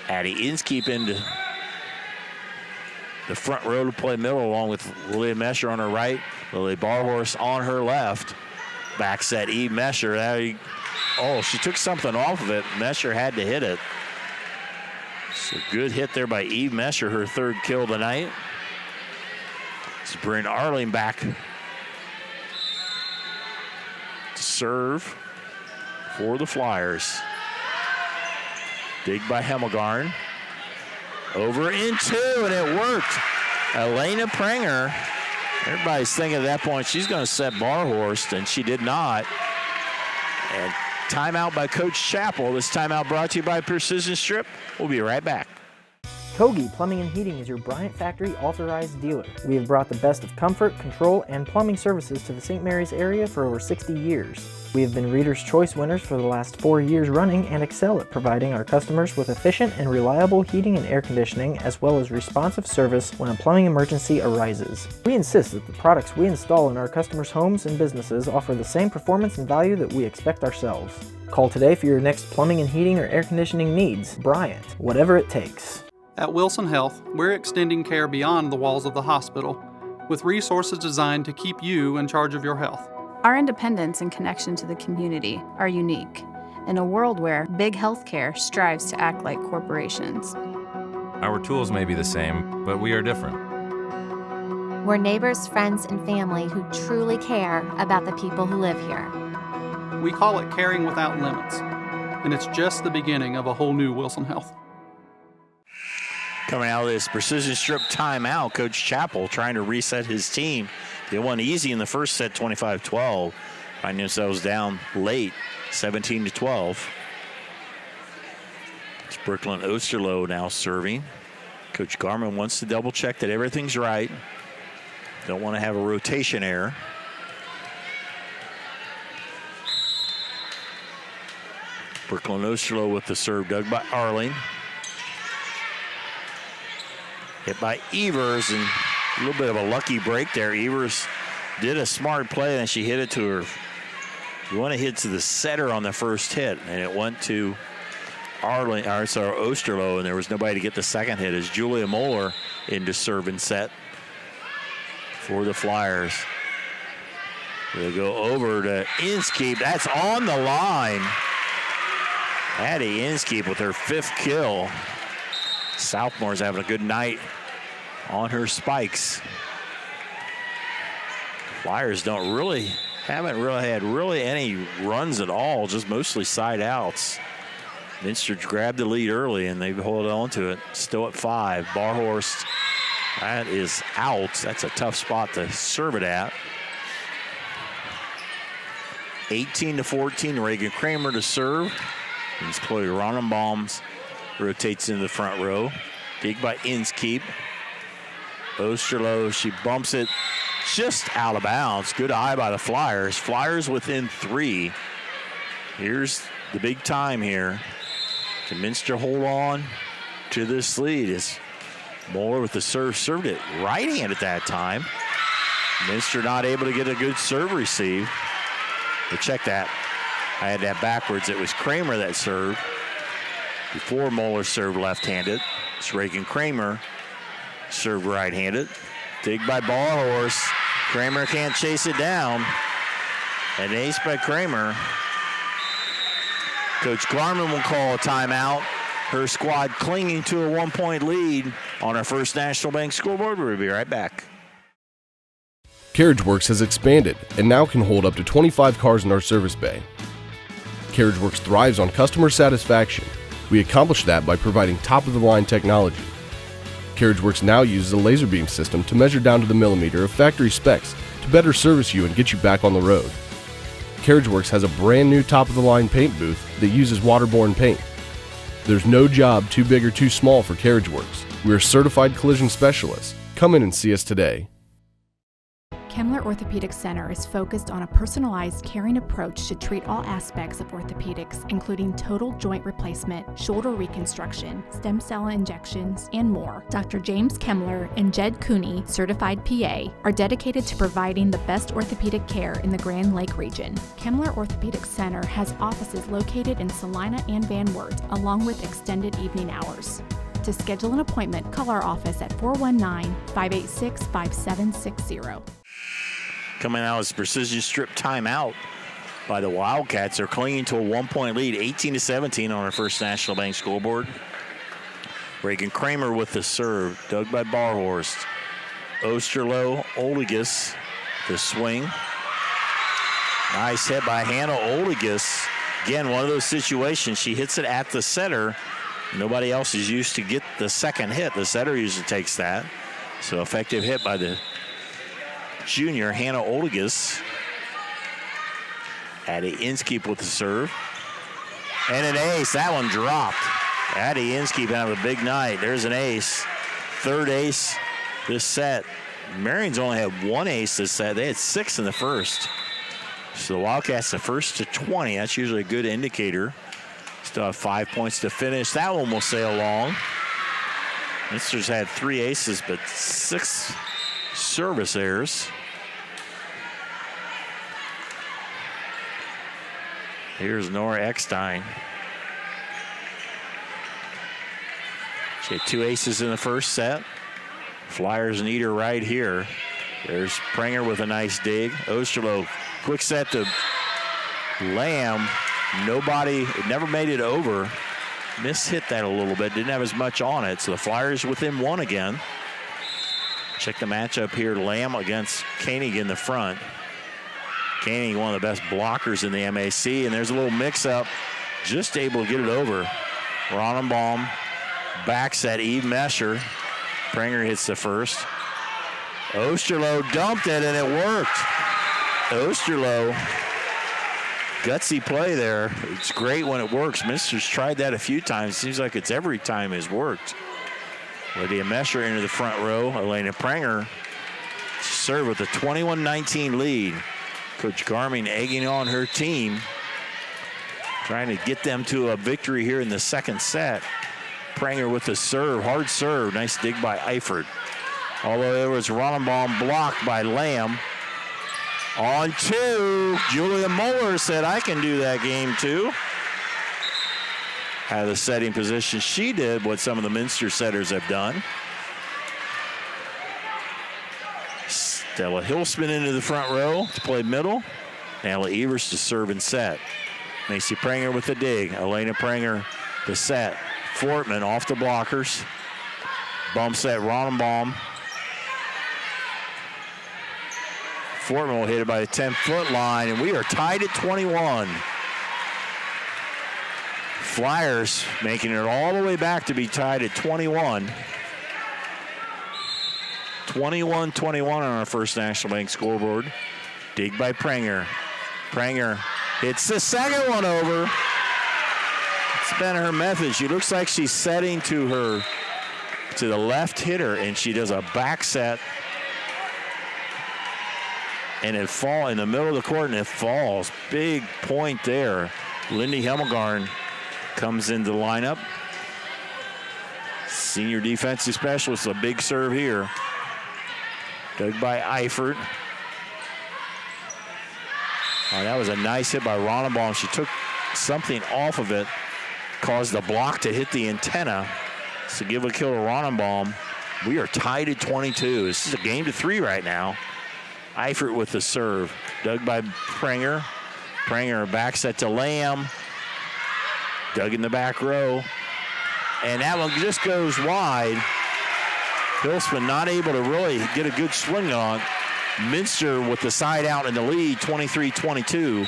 Addie Inskeep into the front row to play middle along with Lilia Mesher on her right. Lily Barhorst on her left. Back set Eve Mesher. Oh, she took something off of it. Mesher had to hit it. It's a good hit there by Eve Mesher, her 3rd kill tonight. It's Bryn Arling back to serve for the Flyers. Dig by Hemmelgarn. Over in 2, and it worked. Elena Pranger. Everybody's thinking at that point she's going to set Barhorst, and she did not. And timeout by Coach Chappell. This timeout brought to you by Precision Strip. We'll be right back. Kogi Plumbing and Heating is your Bryant Factory authorized dealer. We have brought the best of comfort, control, and plumbing services to the St. Mary's area for over 60 years. We have been Reader's Choice winners for the last 4 years running and excel at providing our customers with efficient and reliable heating and air conditioning, as well as responsive service when a plumbing emergency arises. We insist that the products we install in our customers' homes and businesses offer the same performance and value that we expect ourselves. Call today for your next plumbing and heating or air conditioning needs. Bryant, whatever it takes. At Wilson Health, we're extending care beyond the walls of the hospital, with resources designed to keep you in charge of your health. Our independence and connection to the community are unique in a world where big healthcare strives to act like corporations. Our tools may be the same, but we are different. We're neighbors, friends, and family who truly care about the people who live here. We call it Caring Without Limits, and it's just the beginning of a whole new Wilson Health. Coming out of this precision strip timeout, Coach Chappell trying to reset his team. They won easy in the first set, 25-12. Finding themselves down late, 17-12. It's Brooklyn Osterloh now serving. Coach Garman wants to double check that everything's right. Don't want to have a rotation error. Brooklyn Osterloh with the serve, dug by Arling. Hit by Evers, and a little bit of a lucky break there. Evers did a smart play, and she hit it to her. You want to hit to the setter on the first hit, and it went to Osterloh, and there was nobody to get the second hit as Julia Moeller into serve and set for the Flyers. They go over to Inskeep. That's on the line. Addie Inskeep with her 5th kill. Southmore's having a good night on her spikes. Flyers haven't really had any runs at all, just mostly side outs. Minster grabbed the lead early and they've held on to it. Still at 5. Barhorst, that is out. That's a tough spot to serve it at. 18-14, Reagan Kramer to serve. And Chloe Ronenbaum rotates into the front row. Dig by Inskeep. Osterloh, she bumps it just out of bounds. Good eye by the Flyers. Flyers within 3. Here's the big time here. Can Minster hold on to this lead? As Moeller with the serve, served it right hand at that time. Minster not able to get a good serve receive. But check that. I had that backwards. It was Kramer that served before Moeller served left-handed. It's Reagan Kramer served right-handed. Dig by Barhorst. Kramer can't chase it down. An ace by Kramer. Coach Garman will call a timeout. Her squad clinging to a 1-point lead on our First National Bank scoreboard. We'll be right back. CarriageWorks has expanded and now can hold up to 25 cars in our service bay. CarriageWorks thrives on customer satisfaction. We accomplish that by providing top-of-the-line technology. CarriageWorks now uses a laser beam system to measure down to the millimeter of factory specs to better service you and get you back on the road. CarriageWorks has a brand new top-of-the-line paint booth that uses waterborne paint. There's no job too big or too small for CarriageWorks. We're certified collision specialists. Come in and see us today. Kemmler Orthopedic Center is focused on a personalized, caring approach to treat all aspects of orthopedics, including total joint replacement, shoulder reconstruction, stem cell injections, and more. Dr. James Kemmler and Jed Cooney, certified PA, are dedicated to providing the best orthopedic care in the Grand Lake region. Kemmler Orthopedic Center has offices located in Salina and Van Wert, along with extended evening hours. To schedule an appointment, call our office at 419-586-5760. Coming out as precision strip timeout by the Wildcats. They're clinging to a 1-point lead, 18-17 on our First National Bank scoreboard. Reagan Kramer with the serve, dug by Barhorst. Osterloh, Oligas, the swing. Nice hit by Hannah Oligas. Again, one of those situations, she hits it at the setter. Nobody else is used to get the second hit. The setter usually takes that. So effective hit by the junior, Hannah Oligas. Addie Inskeep with the serve. And an ace. That one dropped. Addie Inskeep having a big night. There's an ace. 3rd ace this set. Marion's only had 1 ace this set. They had 6 in the first. So the Wildcats the first to 20. That's usually a good indicator. Still have 5 points to finish. That one will sail long. Minster's had 3 aces, but 6 service errors. Here's Nora Eckstein. She had 2 aces in the first set. Flyers need her right here. There's Pranger with a nice dig. Osterloh, quick set to Lamb. Nobody, it never made it over. Miss hit that a little bit, didn't have as much on it. So the Flyers within 1 again. Check the matchup here. Lamb against Koenig in the front. Koenig, one of the best blockers in the MAC, and there's a little mix-up. Just able to get it over. Ronenbaum backs at Eve Mesher. Pranger hits the first. Osterloh dumped it, and it worked. Osterloh, gutsy play there. It's great when it works. Minster's tried that a few times. Seems like it's every time it's worked. Lydia Mesher into the front row. Elena Pranger serve with a 21-19 lead. Coach Garming egging on her team, trying to get them to a victory here in the second set. Pranger with the serve, hard serve. Nice dig by Eifert. Although there was Ronenbaum blocked by Lamb. On two, Julia Moeller said, I can do that game too. Out of the setting position, she did what some of the Minster setters have done. Stella Hilsman into the front row to play middle. Nayla Evers to serve and set. Macy Pranger with the dig. Elena Pranger the set. Fortman off the blockers. Bump set Ronenbaum. Fortman will hit it by the 10-foot line, and we are tied at 21. Flyers making it all the way back to be tied at 21. 21-21 on our First National Bank scoreboard. Dig by Pranger. Pranger hits the second one over. It's been her method. She looks like she's setting to the left hitter, and she does a back set. And it falls in the middle of the court, and it falls. Big point there. Lindy Hemmelgarn comes into the lineup. Senior defensive specialist, a big serve here. Dug by Eifert. Oh, that was a nice hit by Ronenbaum. She took something off of it, caused the block to hit the antenna. So give a kill to Ronenbaum. We are tied at 22. This is a game to 3 right now. Eifert with the serve. Dug by Pranger. Pranger back set to Lamb. Dug in the back row. And that one just goes wide. Hilsman not able to really get a good swing on. Minster with the side out in the lead, 23-22.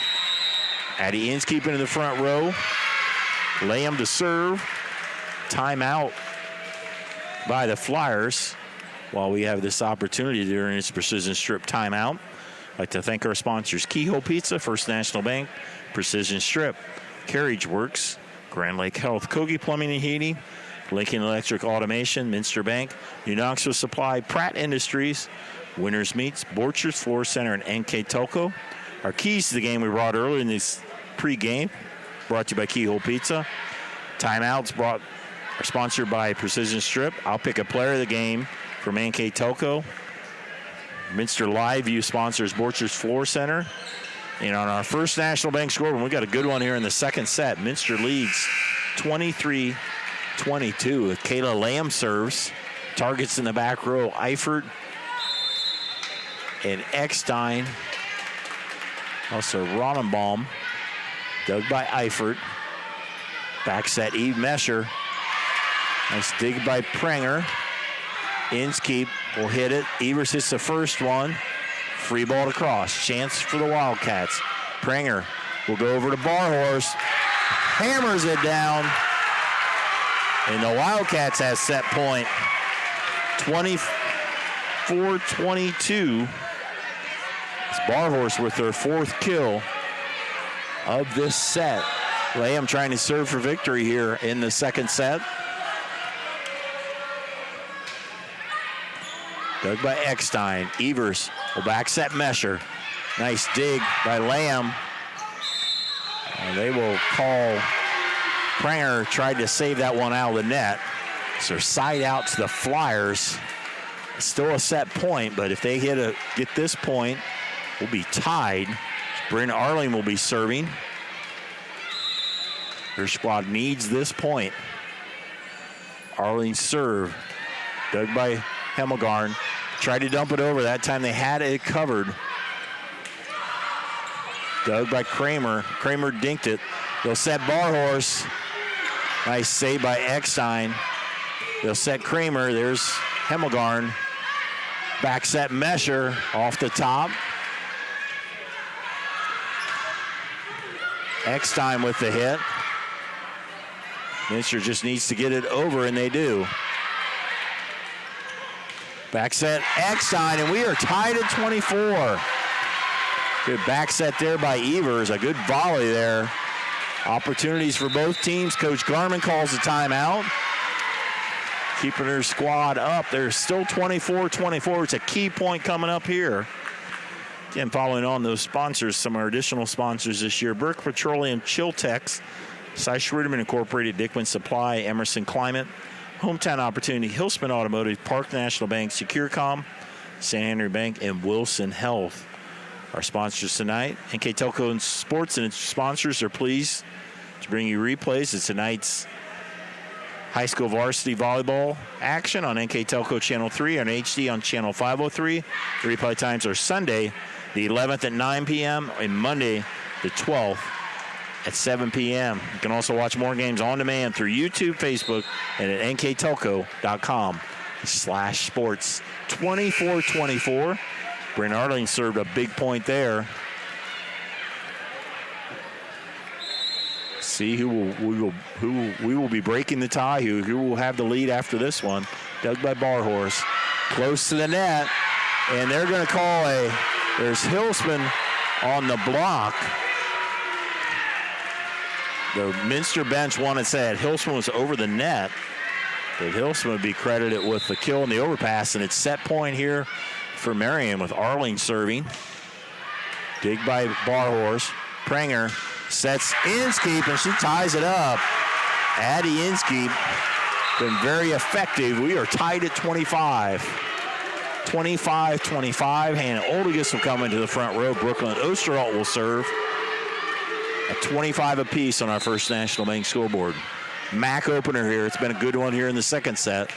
Addie Inskeep into the front row. Lamb to serve. Timeout by the Flyers. While we have this opportunity during this Precision Strip timeout, I'd like to thank our sponsors, Kehoe Pizza, First National Bank, Precision Strip, Carriage Works, Grand Lake Health, Kogi Plumbing and Heating, Lincoln Electric Automation, Minster Bank, New Knoxville Supply, Pratt Industries, Winners Meats, Borchers Floor Center, and NK Telco. Our keys to the game we brought earlier in this pregame, brought to you by Kehoe Pizza. Timeouts are sponsored by Precision Strip. I'll pick a player of the game from NK Telco. Minster Live View sponsors Borchers Floor Center. And on our First National Bank scoreboard, we got a good one here in the second set. Minster leads 23-22 with Kayla Lamb serves. Targets in the back row, Eifert and Eckstein. Also Ronenbaum. Dug by Eifert. Back set, Eve Mesher. Nice dig by Pranger. Inskeep will hit it. Evers hits the first one. Free ball to cross. Chance for the Wildcats. Pranger will go over to Barhorse. Hammers it down. And the Wildcats has set point. 24-22. It's Barhorse with their fourth kill of this set. Lamb trying to serve for victory here in the second set. Dug by Eckstein. Evers will back set Mesher. Nice dig by Lamb. And they will call. Pranger tried to save that one out of the net. So side out to the Flyers. Still a set point, but if they get this point, we'll be tied. Bryn Arling will be serving. Her squad needs this point. Arling serve. Dug by Hemmelgarn. Tried to dump it over. That time they had it covered. Dug by Kramer. Kramer dinked it. They'll set Barhorse. Nice save by Eckstein. They'll set Kramer. There's Hemmelgarn. Back set Mesher off the top. Eckstein with the hit. Minster just needs to get it over, and they do. Back set Eckstein, and we are tied at 24. Good back set there by Evers. A good volley there. Opportunities for both teams. Coach Garman calls a timeout. Keeping her squad up. They're still 24-24. It's a key point coming up here. Again, following on those sponsors, some of our additional sponsors this year. Burke Petroleum, Chiltex, Cy Schruderman Incorporated, Dickman Supply, Emerson Climate, Hometown Opportunity, Hillsman Automotive, Park National Bank, SecureCom, St. Henry Bank, and Wilson Health. Our sponsors tonight. NK Telco and Sports and its sponsors are pleased to bring you replays of tonight's high school varsity volleyball action on NK Telco Channel 3 and HD on Channel 503. The replay times are Sunday, the 11th at 9 p.m. and Monday, the 12th at 7 p.m. You can also watch more games on demand through YouTube, Facebook, and at nktelco.com/sports. 24-24. Bryn Arling served a big point there. See who we will be breaking the tie. Who will have the lead after this one? Dug by Barhorse, close to the net, and they're going to call there's Hilsman on the block. The Minster bench wanted to say that Hilsman was over the net, but Hilsman would be credited with the kill and the overpass, and it's set point here for Marion with Arling serving. Dig by Barhorse. Prenger sets Inskeep, and she ties it up. Addie Inskeep been very effective. We are tied at 25. 25-25. Hannah Oldegus will come into the front row. Brooklyn Osterholt will serve. At 25 apiece on our First National Bank scoreboard. MAC opener here. It's been a good one here in the second set.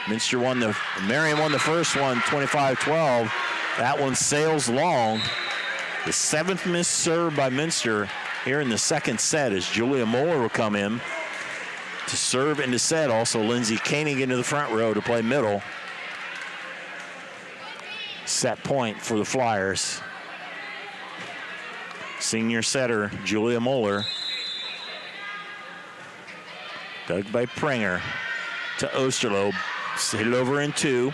Marion won the first one, 25-12. That one sails long. The seventh missed serve by Minster here in the second set as Julia Moeller will come in to serve and to set. Also Lindsey Koenig into the front row to play middle. Set point for the Flyers. Senior setter Julia Moeller. Dug by Prenger to Osterloh. Hit it over in two.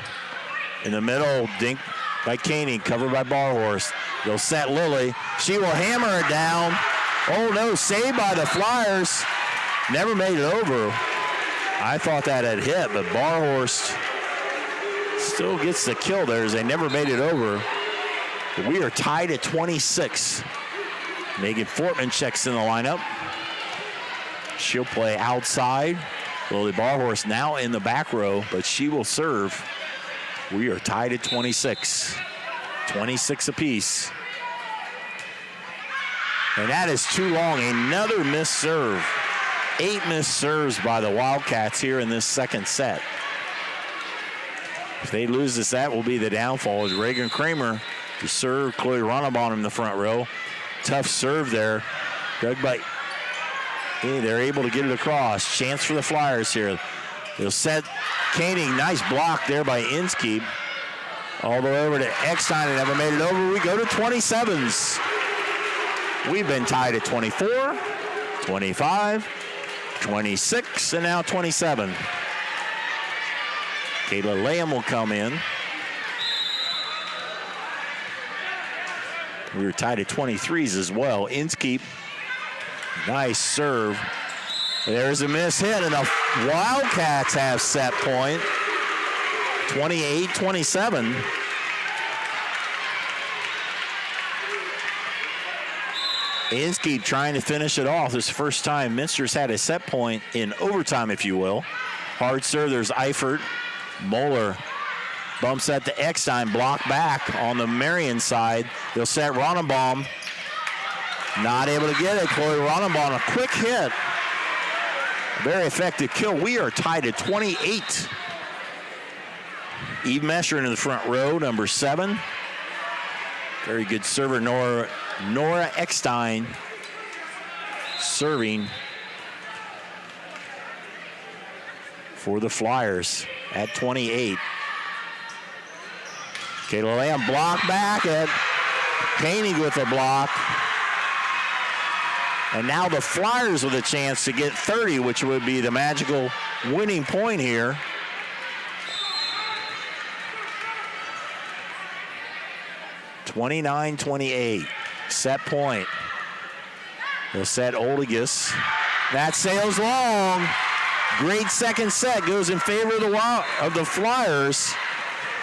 In the middle, dink by Koenig, covered by Barhorse. They'll set Lilly. She will hammer it down. Oh no, saved by the Flyers. Never made it over. I thought that had hit, but Barhorse still gets the kill there as they never made it over. But we are tied at 26. Megan Fortman checks in the lineup. She'll play outside. Lily Barhorse now in the back row, but she will serve. We are tied at 26. 26 apiece. And that is too long. Another missed serve. 8 missed serves by the Wildcats here in this second set. If they lose this, that will be the downfall. As Reagan Kramer to serve Chloe Ronnebaum in the front row. Tough serve there. Dug by. They're able to get it across. Chance for the Flyers here. They'll set Koenig. Nice block there by Inskeep. All the way over to Eckstein and never made it over. We go to 27s. We've been tied at 24, 25, 26, and now 27. Kayla Lamb will come in. We were tied at 23s as well. Inskeep. Nice serve. There's a miss hit, and the Wildcats have set point. 28-27. Inskeep trying to finish it off. This first time Minster's had a set point in overtime, if you will. Hard serve, there's Eifert. Moeller bumps that to Eckstein, block back on the Marion side. They'll set Ronnebaum. Not able to get it. Chloe Ronnebaum, a quick hit. Very effective kill. We are tied at 28. Eve Mesher into the front row, number 7. Very good server, Nora Eckstein serving for the Flyers at 28. Kayla Lamb block back at Koenig with a block. And now the Flyers with a chance to get 30, which would be the magical winning point here. (29-28), set point. They'll set Oldigus. That sails long. Great second set, goes in favor of the Flyers.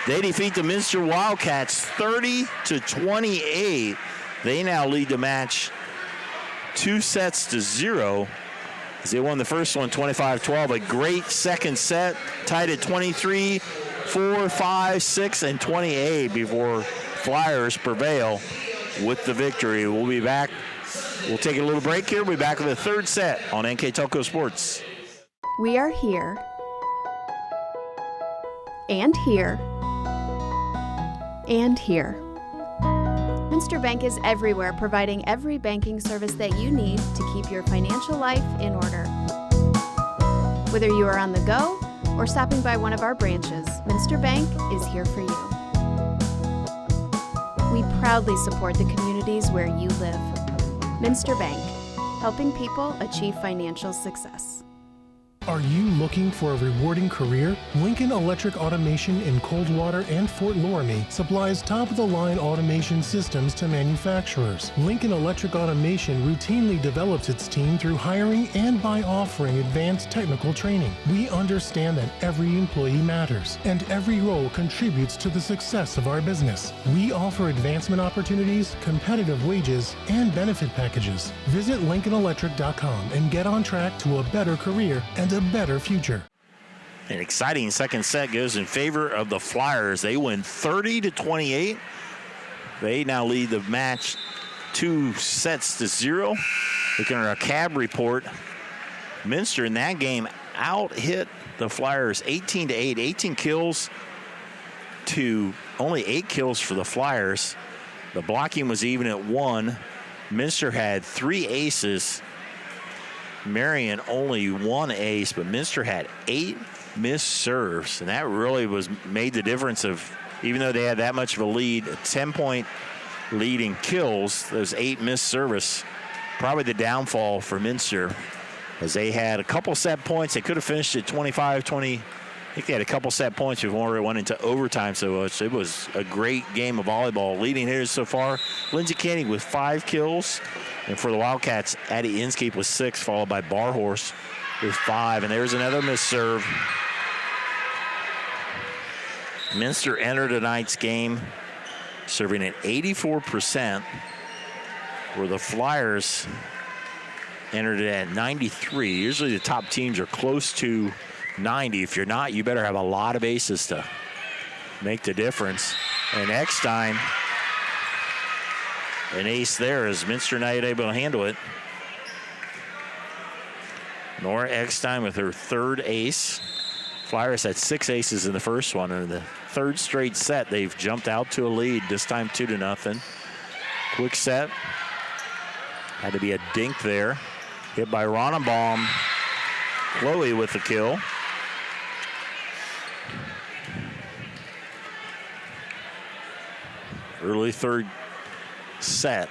They defeat the Minster Wildcats 30-28. They now lead the match 2-0 as they won the first one 25-12. A great second set, tied at 23, 4, 5, 6, and 28 before Flyers prevail with the victory. We'll be back. We'll take a little break here. We'll be back with the third set on NK Telco Sports. We are here and here and here. Minster Bank is everywhere, providing every banking service that you need to keep your financial life in order. Whether you are on the go or stopping by one of our branches, Minster Bank is here for you. We proudly support the communities where you live. Minster Bank, helping people achieve financial success. Are you looking for a rewarding career? Lincoln Electric Automation in Coldwater and Fort Loramie supplies top-of-the-line automation systems to manufacturers. Lincoln Electric Automation routinely develops its team through hiring and by offering advanced technical training. We understand that every employee matters, and every role contributes to the success of our business. We offer advancement opportunities, competitive wages, and benefit packages. Visit LincolnElectric.com and get on track to a better career and a better future. An exciting second set goes in favor of the Flyers. They win 30-28. They now lead the match 2-0. Looking at our CAB report, Minster in that game out-hit the Flyers 18-8. 18 kills to only 8 kills for the Flyers. The blocking was even at 1. Minster had 3 aces. Marion only 1 ace, but Minster had 8 missed serves, and that really made the difference of, even though they had that much of a lead, a 10-point lead in kills, those 8 missed service, probably the downfall for Minster, as they had a couple set points. They could have finished at 25-20. I think they had a couple set points before it went into overtime, so it was a great game of volleyball. Leading hitters so far, Lindsey Koenig with 5 kills. And for the Wildcats, Addie Inskeep with 6, followed by Barhorse with 5. And there's another missed serve. Minster entered tonight's game serving at 84%, where the Flyers entered it at 93. Usually the top teams are close to 90. If you're not, you better have a lot of aces to make the difference. And Eckstein, an ace there, as Minster not able to handle it. Nora Eckstein with her 3rd ace. Flyers had 6 aces in the first one, and in the 3rd straight set, they've jumped out to a lead, this time 2-0. Quick set. Had to be a dink there. Hit by Ronenbaum. Chloe with the kill. Early 3rd set.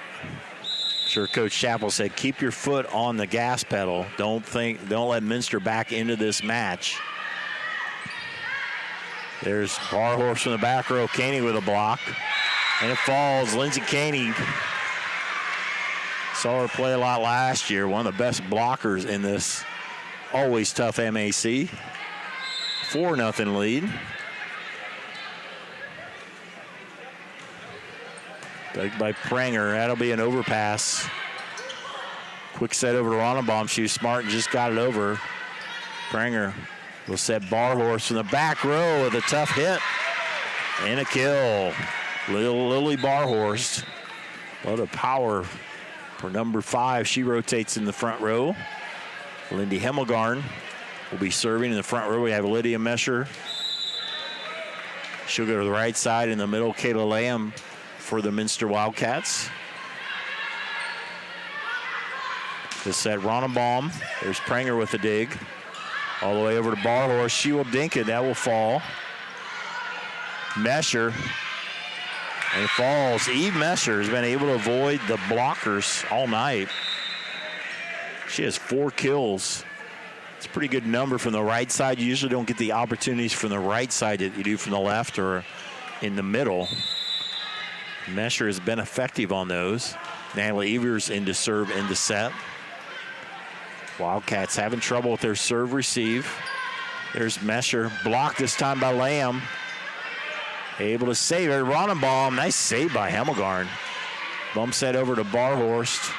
Sure, Coach Chappell said, keep your foot on the gas pedal. Don't let Minster back into this match. There's Barhorse from the back row. Koenig with a block. And it falls. Lindsey Koenig. Saw her play a lot last year. One of the best blockers in this always tough MAC. 4-0 lead. Dug by Pranger. That'll be an overpass. Quick set over to Ronenbaum. She was smart and just got it over. Pranger will set Barhorse from the back row with a tough hit. And a kill. Lily Barhorst. A lot of power for number 5. She rotates in the front row. Lindy Hemmelgarn will be serving in the front row. We have Lydia Mesher. She'll go to the right side. In the middle, Kayla Lamb for the Minster Wildcats. This set, Ronenbaum. There's Pranger with the dig. All the way over to Barhorse. She will dink it. That will fall. Mesher And it falls. Eve Mesher has been able to avoid the blockers all night. She has 4 kills. It's a pretty good number from the right side. You usually don't get the opportunities from the right side that you do from the left or in the middle. Mesher has been effective on those. Natalie Evers into serve, into set. Wildcats having trouble with their serve receive. There's Mesher, blocked this time by Lamb. Able to save it. Ronenbaum, nice save by Hemmelgarn. Bump set over to Barhorst.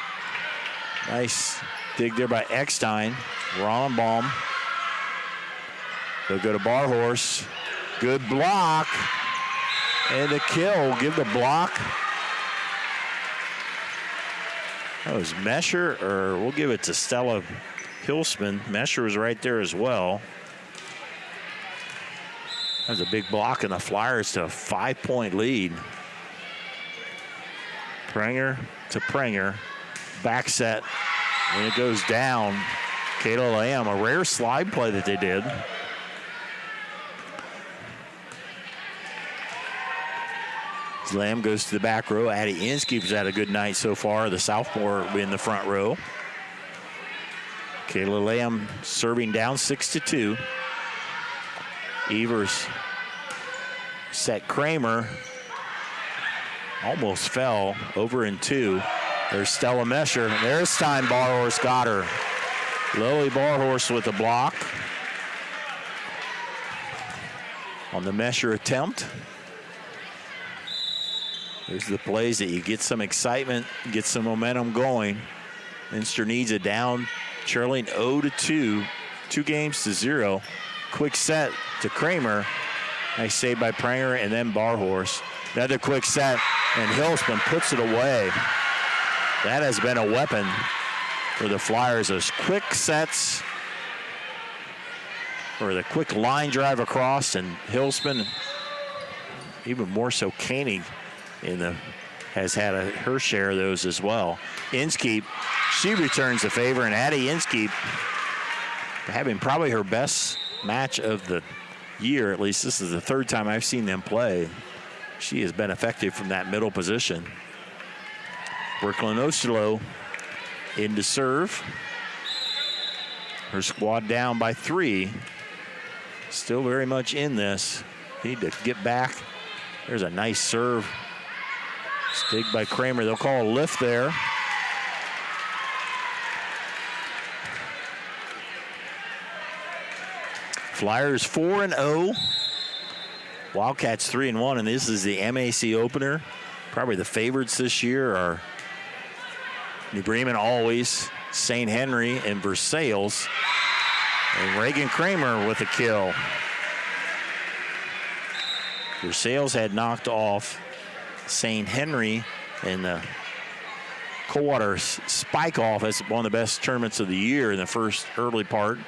Nice dig there by Eckstein. Ronenbaum. They'll go to Barhorst. Good block. And the kill. Give the block. That was Mesher, or we'll give it to Stella Hilsman. Mesher was right there as well. That was a big block, and the Flyers to a 5-point lead. Prenger to Prenger. Back set. And it goes down. Kayla Lamb, a rare slide play that they did. Lamb goes to the back row. Addie Inskeep's had a good night so far. The sophomore in the front row. Kayla Lamb serving down 6-2. Evers set Kramer. Almost fell over in 2. There's Stella Mesher. There's time Barhorst got her. Lily Barhorst with the block. On the Mesher attempt. There's the plays that you get some excitement, get some momentum going. Minster needs it down. Trailing 0-2, 2-0. Quick set to Kramer. Nice save by Pranger and then Barhorst. Another quick set, and Hilsman puts it away. That has been a weapon for the Flyers. Those quick sets, or the quick line drive across, and Hilsman, even more so Koenig, has had her share of those as well. Inskeep, she returns the favor, and Addie Inskeep having probably her best match of the year. At least this is the 3rd time I've seen them play. She has been effective from that middle position. Brooklyn Oslo into serve. Her squad down by 3. Still very much in this. Need to get back. There's a nice serve. Stig by Kramer. They'll call a lift there. Flyers 4-0. Wildcats 3-1, and this is the MAC opener. Probably the favorites this year are New Bremen always, St. Henry, and Versailles. And Reagan Kramer with a kill. Versailles had knocked off St. Henry in the Coldwater Spike Off. It's one of the best tournaments of the year in the first early part,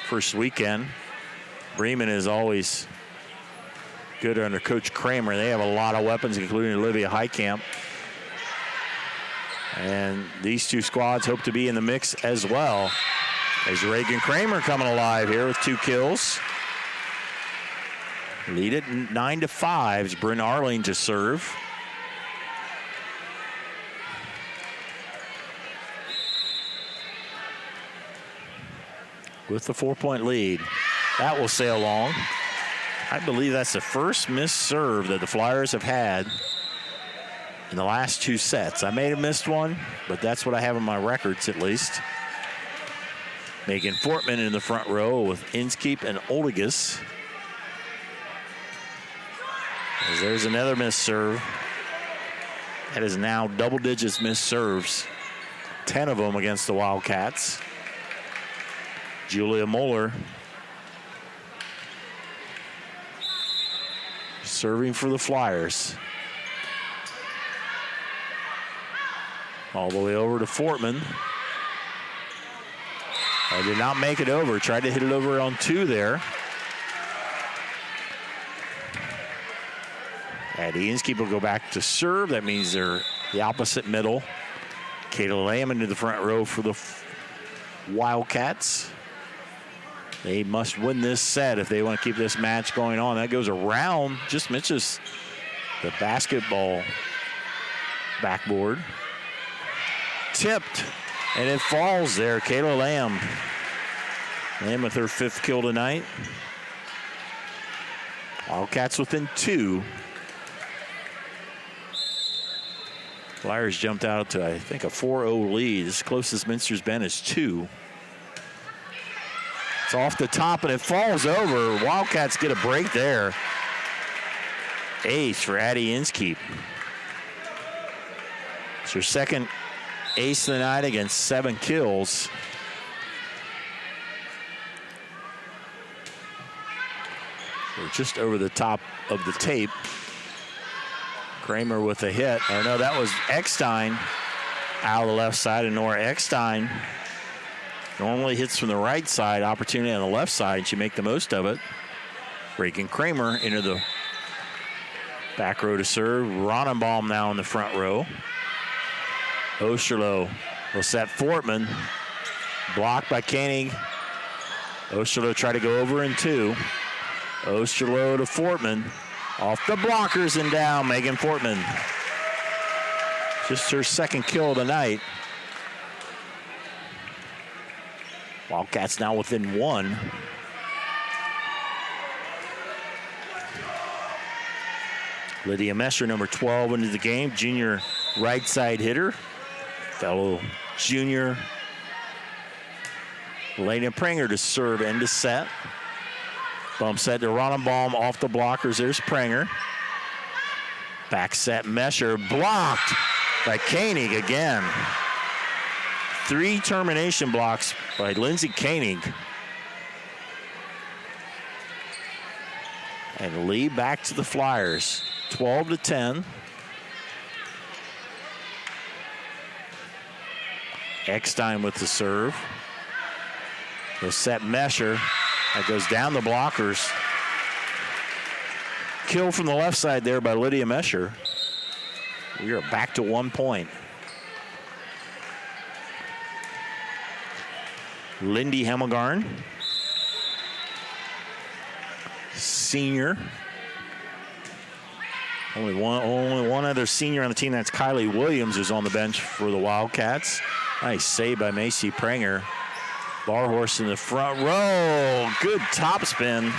first weekend. Bremen is always good under Coach Kramer. They have a lot of weapons, including Olivia Heitkamp. And these two squads hope to be in the mix as well. As Reagan Kramer coming alive here with 2 kills. Lead it 9-5. It's Bryn Arling to serve. With the 4-point lead. That will sail along. I believe that's the first missed serve that the Flyers have had in the last 2 sets. I may have missed one, but that's what I have in my records at least. Megan Fortman in the front row with Inskeep and Olegas. As there's another missed serve. That is now double digits missed serves. 10 of them against the Wildcats. Julia Moeller serving for the Flyers. All the way over to Fortman. I did not make it over. Tried to hit it over on 2 there. Addie Inskeep will go back to serve. That means they're the opposite middle. Kayla Lamb into the front row for the Wildcats. They must win this set if they want to keep this match going on. That goes around, just misses the basketball backboard. Tipped, and it falls there. Kayla Lamb. Lamb with her 5th kill tonight. Wildcats within 2. Flyers jumped out to, I think, a 4-0 lead. As close as Minster's been is 2. It's off the top, and it falls over. Wildcats get a break there. Ace for Addie Inskeep. It's her 2nd ace of the night against 7 kills. We're just over the top of the tape. Kramer with a hit. Or no, that was Eckstein out of the left side, and Nora Eckstein normally hits from the right side. Opportunity on the left side. She make the most of it. Breaking Kramer into the back row to serve. Ronenbaum now in the front row. Osterloh will set Fortman. Blocked by Koenig. Osterloh tried to go over in 2. Osterloh to Fortman. Off the blockers and down, Megan Fortman. Just her 2nd kill of the night. Wildcats now within 1. Lydia Messer, number 12, into the game. Junior right side hitter. Fellow junior Elena Pranger to serve and to set. Bump set to Ronenbaum off the blockers. There's Pranger. Back set Messer. Blocked by Koenig again. 3 termination blocks by Lindsay Koenig. And lead back to the Flyers. 12-10. Eckstein with the serve. They'll set Messer. That goes down the blockers. Kill from the left side there by Lydia Messer. We are back to 1 point. Lindy Hemmelgarn, senior. Only one other senior on the team. That's Kylie Williams, who's on the bench for the Wildcats. Nice save by Macy Pranger. Barhorst in the front row. Good top spin.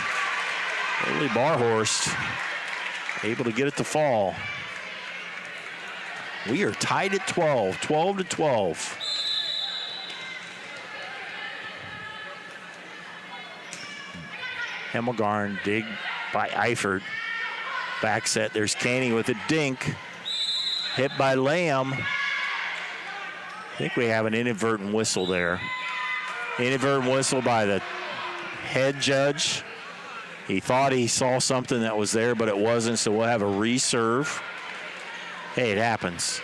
Lily Barhorst able to get it to fall. We are tied at 12-12. Hemmelgarn dig by Eifert. Back set, there's Koenig with a dink. Hit by Lamb. I think we have an inadvertent whistle there. Inadvertent whistle by the head judge. He thought he saw something that was there, but it wasn't, so we'll have a reserve. Hey, it happens.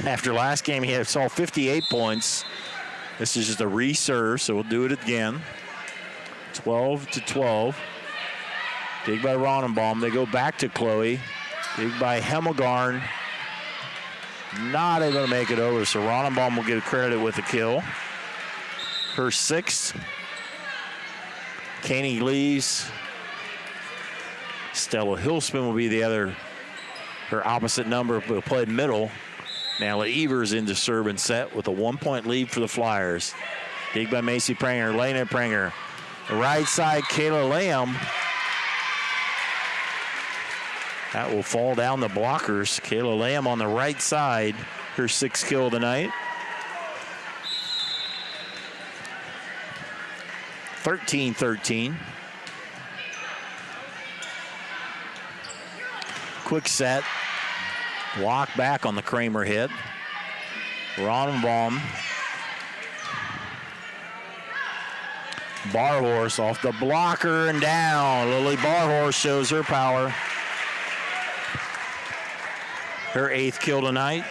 After last game, he saw 58 points. This is just a reserve, so we'll do it again. 12-12. Dig by Ronenbaum. They go back to Chloe. Dig by Hemmelgarn. Not able to make it over, so Ronenbaum will get credit with the kill. Her 6th. Koenig leaves. Stella Hillspin will be the other, her opposite number, will play middle. Now Evers into serve and set with a 1-point lead for the Flyers. Dig by Macy Pranger, Lena Pranger. Right side, Kayla Lamb. That will fall down the blockers. Kayla Lamb on the right side, her 6th kill of the night. 13-13. Quick set. Block back on the Kramer hit. Ronenbaum. Barhorse off the blocker and down. Lily Barhorse shows her power. Her 8th kill tonight.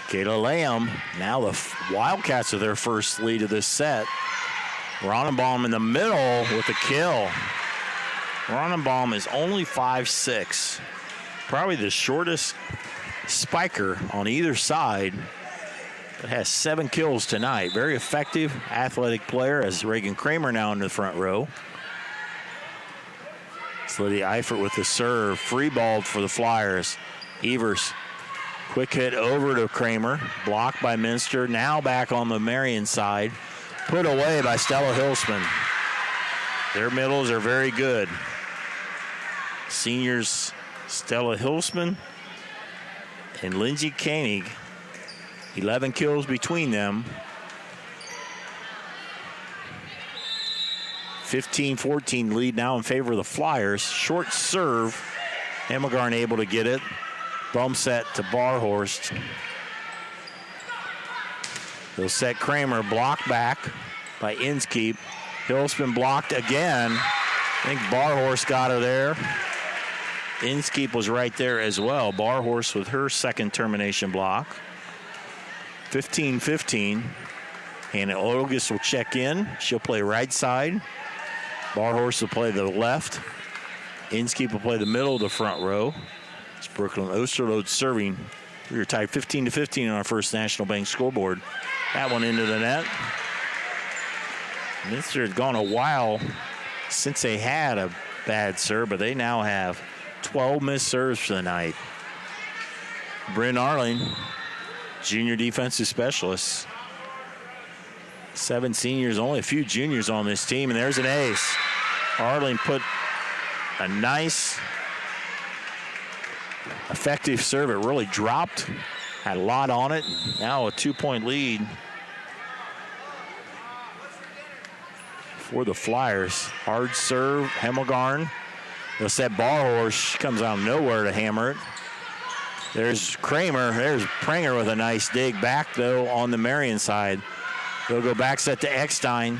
Kayla Lamb, now the Wildcats are their first lead of this set. Ronenbaum in the middle with a kill. Ronenbaum is only 5'6", probably the shortest spiker on either side. but has 7 kills tonight. Very effective, athletic player as Reagan Kramer now in the front row. It's Lydia Eifert with the serve. Free ball for the Flyers. Evers, quick hit over to Kramer. Blocked by Minster. Now back on the Marion side. Put away by Stella Hilsman. Their middles are very good. Seniors Stella Hilsman and Lindsay Koenig. 11 kills between them. 15-14 lead now in favor of the Flyers. Short serve. Hemmelgarn able to get it. Bump set to Barhorst. They'll set Kramer. Blocked back by Inskeep. Hilsman blocked again. I think Barhorst got her there. Inskeep was right there as well. Barhorst with her second termination block. 15-15. Hannah Olgus will check in. She'll play right side. Barhorst will play the left. Inskeep will play the middle of the front row. It's Brooklyn Osterlode serving. We were tied 15-15 on our first National Bank scoreboard. That one into the net. Minster had gone a while since they had a bad serve, but they now have 12 missed serves for the night. Bryn Arling, junior defensive specialist. 7 seniors, only a few juniors on this team, and there's an ace. Arling put a nice, effective serve. It really dropped, had a lot on it. Now a 2-point lead for the Flyers. Hard serve, Hemmelgarn. They'll set Barhorst. She comes out of nowhere to hammer it. There's Kramer. There's Prenger with a nice dig back, though, on the Marion side. They'll go back set to Eckstein,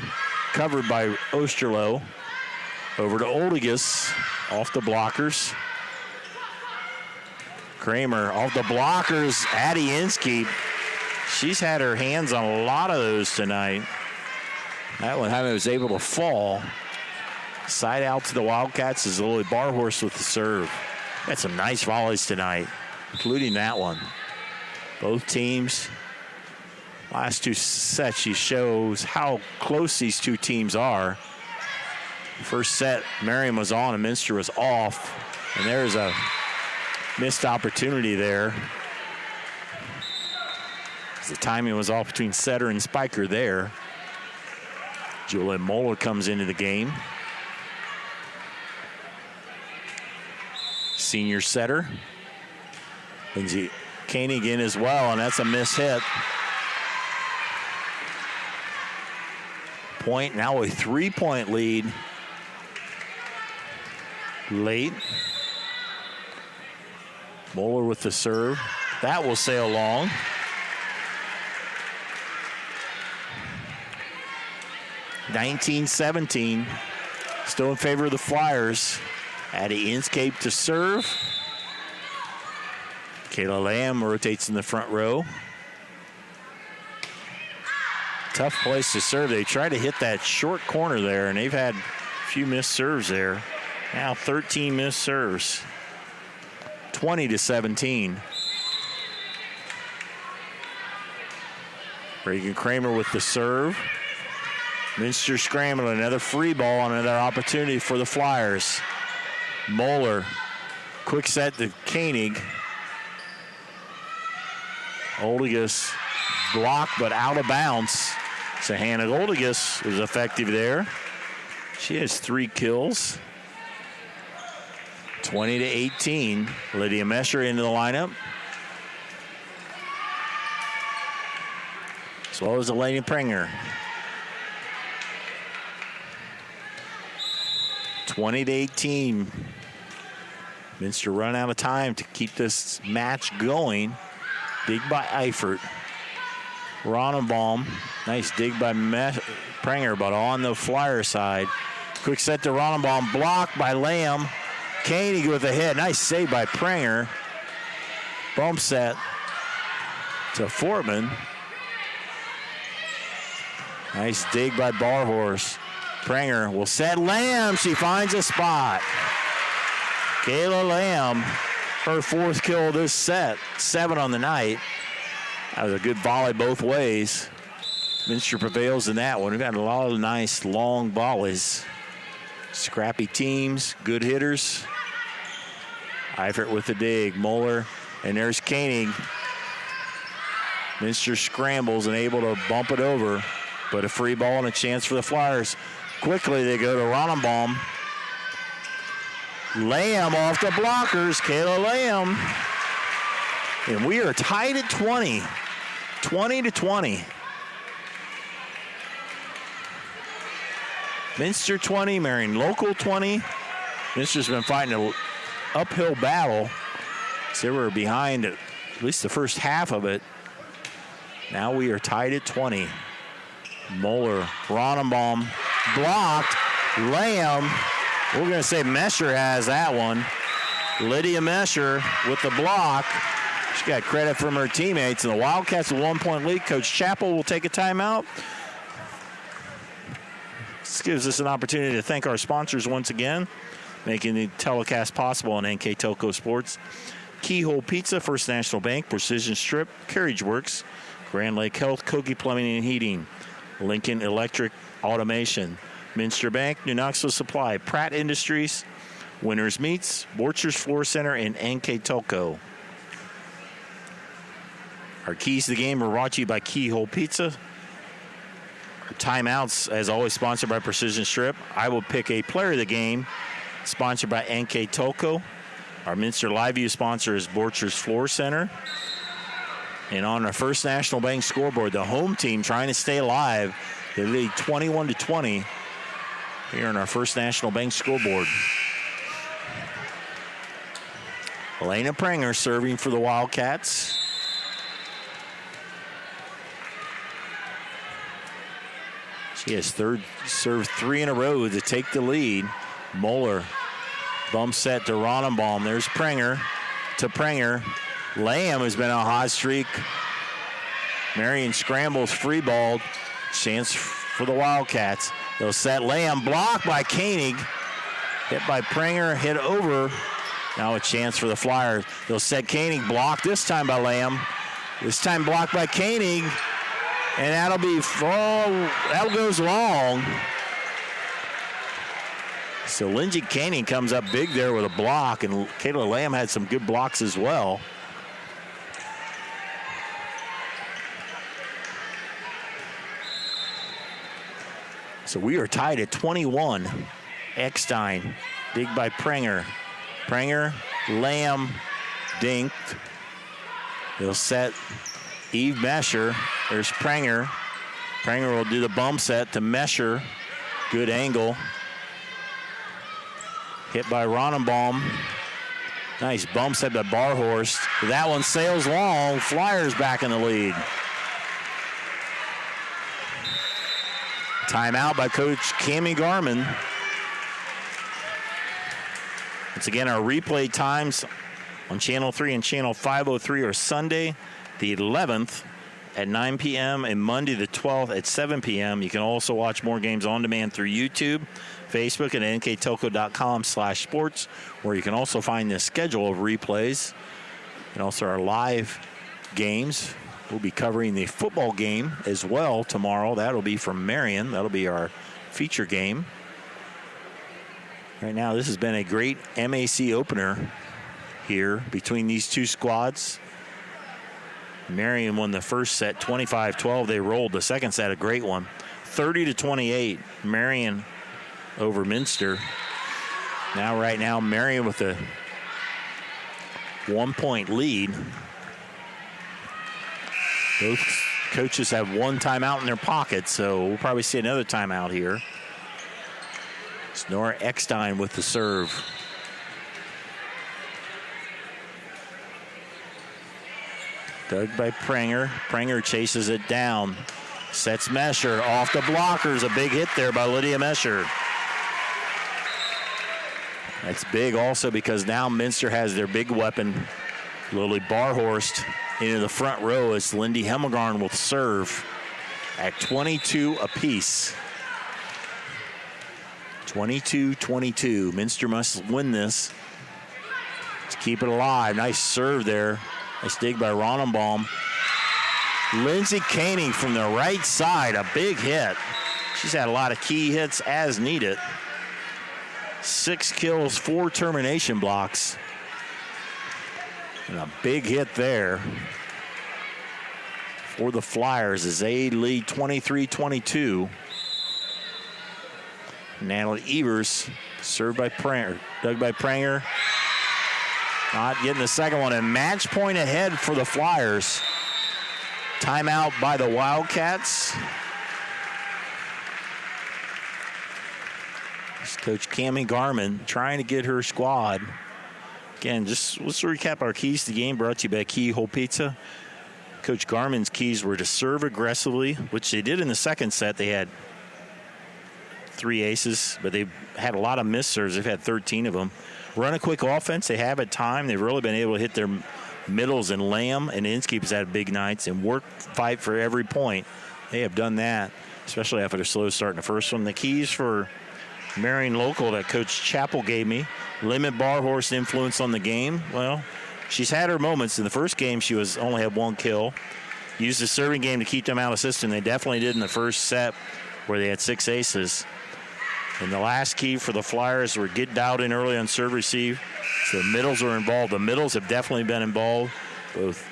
covered by Osterloh. Over to Oldigus, off the blockers. Kramer off the blockers. Addie Inskeep. She's had her hands on a lot of those tonight. That one was able to fall. Side out to the Wildcats is Lily Barhorst with the serve. Had some nice volleys tonight, including that one. Both teams. Last 2 sets, she shows how close these 2 teams are. First set, Marion was on and Minster was off. And there's a missed opportunity there. The timing was off between setter and spiker there. Juliet Moeller comes into the game. Senior setter. Lindsay Koenig in as well, and that's a miss hit. Point, now a 3-point lead. Late. Moeller with the serve. That will sail long. (19-17). Still in favor of the Flyers. Addie Inskeep to serve. Kayla Lamb rotates in the front row. Tough place to serve. They try to hit that short corner there, and they've had a few missed serves there. Now 13 missed serves. 20-17. Reagan Kramer with the serve. Minster scrambling, another free ball, another opportunity for the Flyers. Moeller, quick set to Koenig. Oldigus blocked but out of bounds. So Hannah Oldigus is effective there. She has 3 kills. 20-18. Lydia Mesher into the lineup. As well as Elaine Prenger. 20-18. Minster run out of time to keep this match going. Dig by Eifert. Ronenbaum. Nice dig by Prenger, but on the Flyer side. Quick set to Ronenbaum. Blocked by Lamb. Koenig with a hit. Nice save by Prenger. Bump set to Fortman. Nice dig by Barhorst. Prenger will set Lamb. She finds a spot. Kayla Lamb, her 4th kill of this set. 7 on the night. That was a good volley both ways. Minster prevails in that one. We've had a lot of nice long volleys. Scrappy teams, good hitters. Eifert with the dig. Moeller, and there's Koenig. Minster scrambles and able to bump it over, but a free ball and a chance for the Flyers. Quickly they go to Ronenbaum. Lamb off the blockers, Kayla Lamb. And we are tied at 20. 20-20. Minster 20, Marion Local 20. Minster's been fighting an uphill battle. So they were behind at least the first half of it. Now we are tied at 20. Moeller, Ronenbaum, blocked. Lamb, we're going to say Mesher has that one. Lydia Mesher with the block. She got credit from her teammates, and the Wildcats with 1-point lead. Coach Chappell will take a timeout. This gives us an opportunity to thank our sponsors once again, making the telecast possible on NK Telco Sports. Keyhole Pizza, First National Bank, Precision Strip, Carriage Works, Grand Lake Health, Kogi Plumbing and Heating, Lincoln Electric Automation, Minster Bank, New Knoxville Supply, Pratt Industries, Winners Meats, Borchers Floor Center, and NK Telco. Our keys to the game are brought to you by Keyhole Pizza. Our timeouts, as always, sponsored by Precision Strip. I will pick a player of the game, sponsored by NK Telco. Our Minster Live View sponsor is Borchers Floor Center. And on our First National Bank scoreboard, the home team trying to stay alive. They lead 21-20 here on our First National Bank scoreboard. Elena Pranger serving for the Wildcats. She has served 3 in a row to take the lead. Moeller, bump set to Ronenbaum. There's Pranger to Pranger. Lamb has been on a hot streak. Marion scrambles, free ball. Chance for the Wildcats. They'll set Lamb, blocked by Koenig. Hit by Pranger, hit over. Now a chance for the Flyers. They'll set Koenig, blocked this time by Lamb. This time blocked by Koenig. And that'll be that goes long. So Lindsey Koenig comes up big there with a block, and Kayla Lamb had some good blocks as well. So we are tied at 21. Eckstein, dig by Pranger. Pranger, Lamb, dinked. They'll set Eve Mesher. There's Pranger. Pranger will do the bump set to Mesher. Good angle. Hit by Ronenbaum. Nice bump set by Barhorst. That one sails long. Flyers back in the lead. Timeout by Coach Cammie Garman. Once again, our replay times on Channel 3 and Channel 503 are Sunday the 11th at 9 p.m. and Monday the 12th at 7 p.m. You can also watch more games on demand through YouTube, Facebook, and nktelco.com/sports, where you can also find the schedule of replays and also our live games. We'll be covering the football game as well tomorrow. That'll be from Marion. That'll be our feature game. Right now, this has been a great MAC opener here between these two squads. Marion won the first set 25-12. They rolled the second set, a great one. 30-28, Marion over Minster. Right now, Marion with a 1-point lead. Both coaches have one timeout in their pocket, so we'll probably see another timeout here. It's Nora Eckstein with the serve. Dug by Pranger. Pranger chases it down. Sets Mesher off the blockers. A big hit there by Lydia Mesher. That's big also because now Minster has their big weapon, Lily Barhorst, into the front row as Lindy Hemmelgarn will serve at 22 apiece. 22-22. Minster must win this to keep it alive. Nice serve there. Nice dig by Ronenbaum. Lindsey Caney from the right side, a big hit. She's had a lot of key hits as needed. 6 kills, 4 termination blocks. And a big hit there for the Flyers as they lead 23-22. Natalie Evers, served by Pranger, dug by Pranger. Not getting the second one, and match point ahead for the Flyers. Timeout by the Wildcats. It's Coach Cammie Garman trying to get her squad. Again, just let's recap our keys to the game, brought to you by Keyhole Pizza. Coach Garman's keys were to serve aggressively, which they did in the second set. They had 3 aces, but they had a lot of missed serves. They've had 13 of them. Run a quick offense. They have at time. They've really been able to hit their middles, and Lamb and Inskeep has had big nights and fight for every point. They have done that, especially after a slow start in the first one. The keys for Marion Local that Coach Chappell gave me: limit Barhorse influence on the game. Well, she's had her moments. In the first game, she only had 1 kill. Used the serving game to keep them out of the system. They definitely did in the first set where they had 6 aces. And the last key for the Flyers were get dialed in early on serve receive. So the middles are involved. The middles have definitely been involved. Both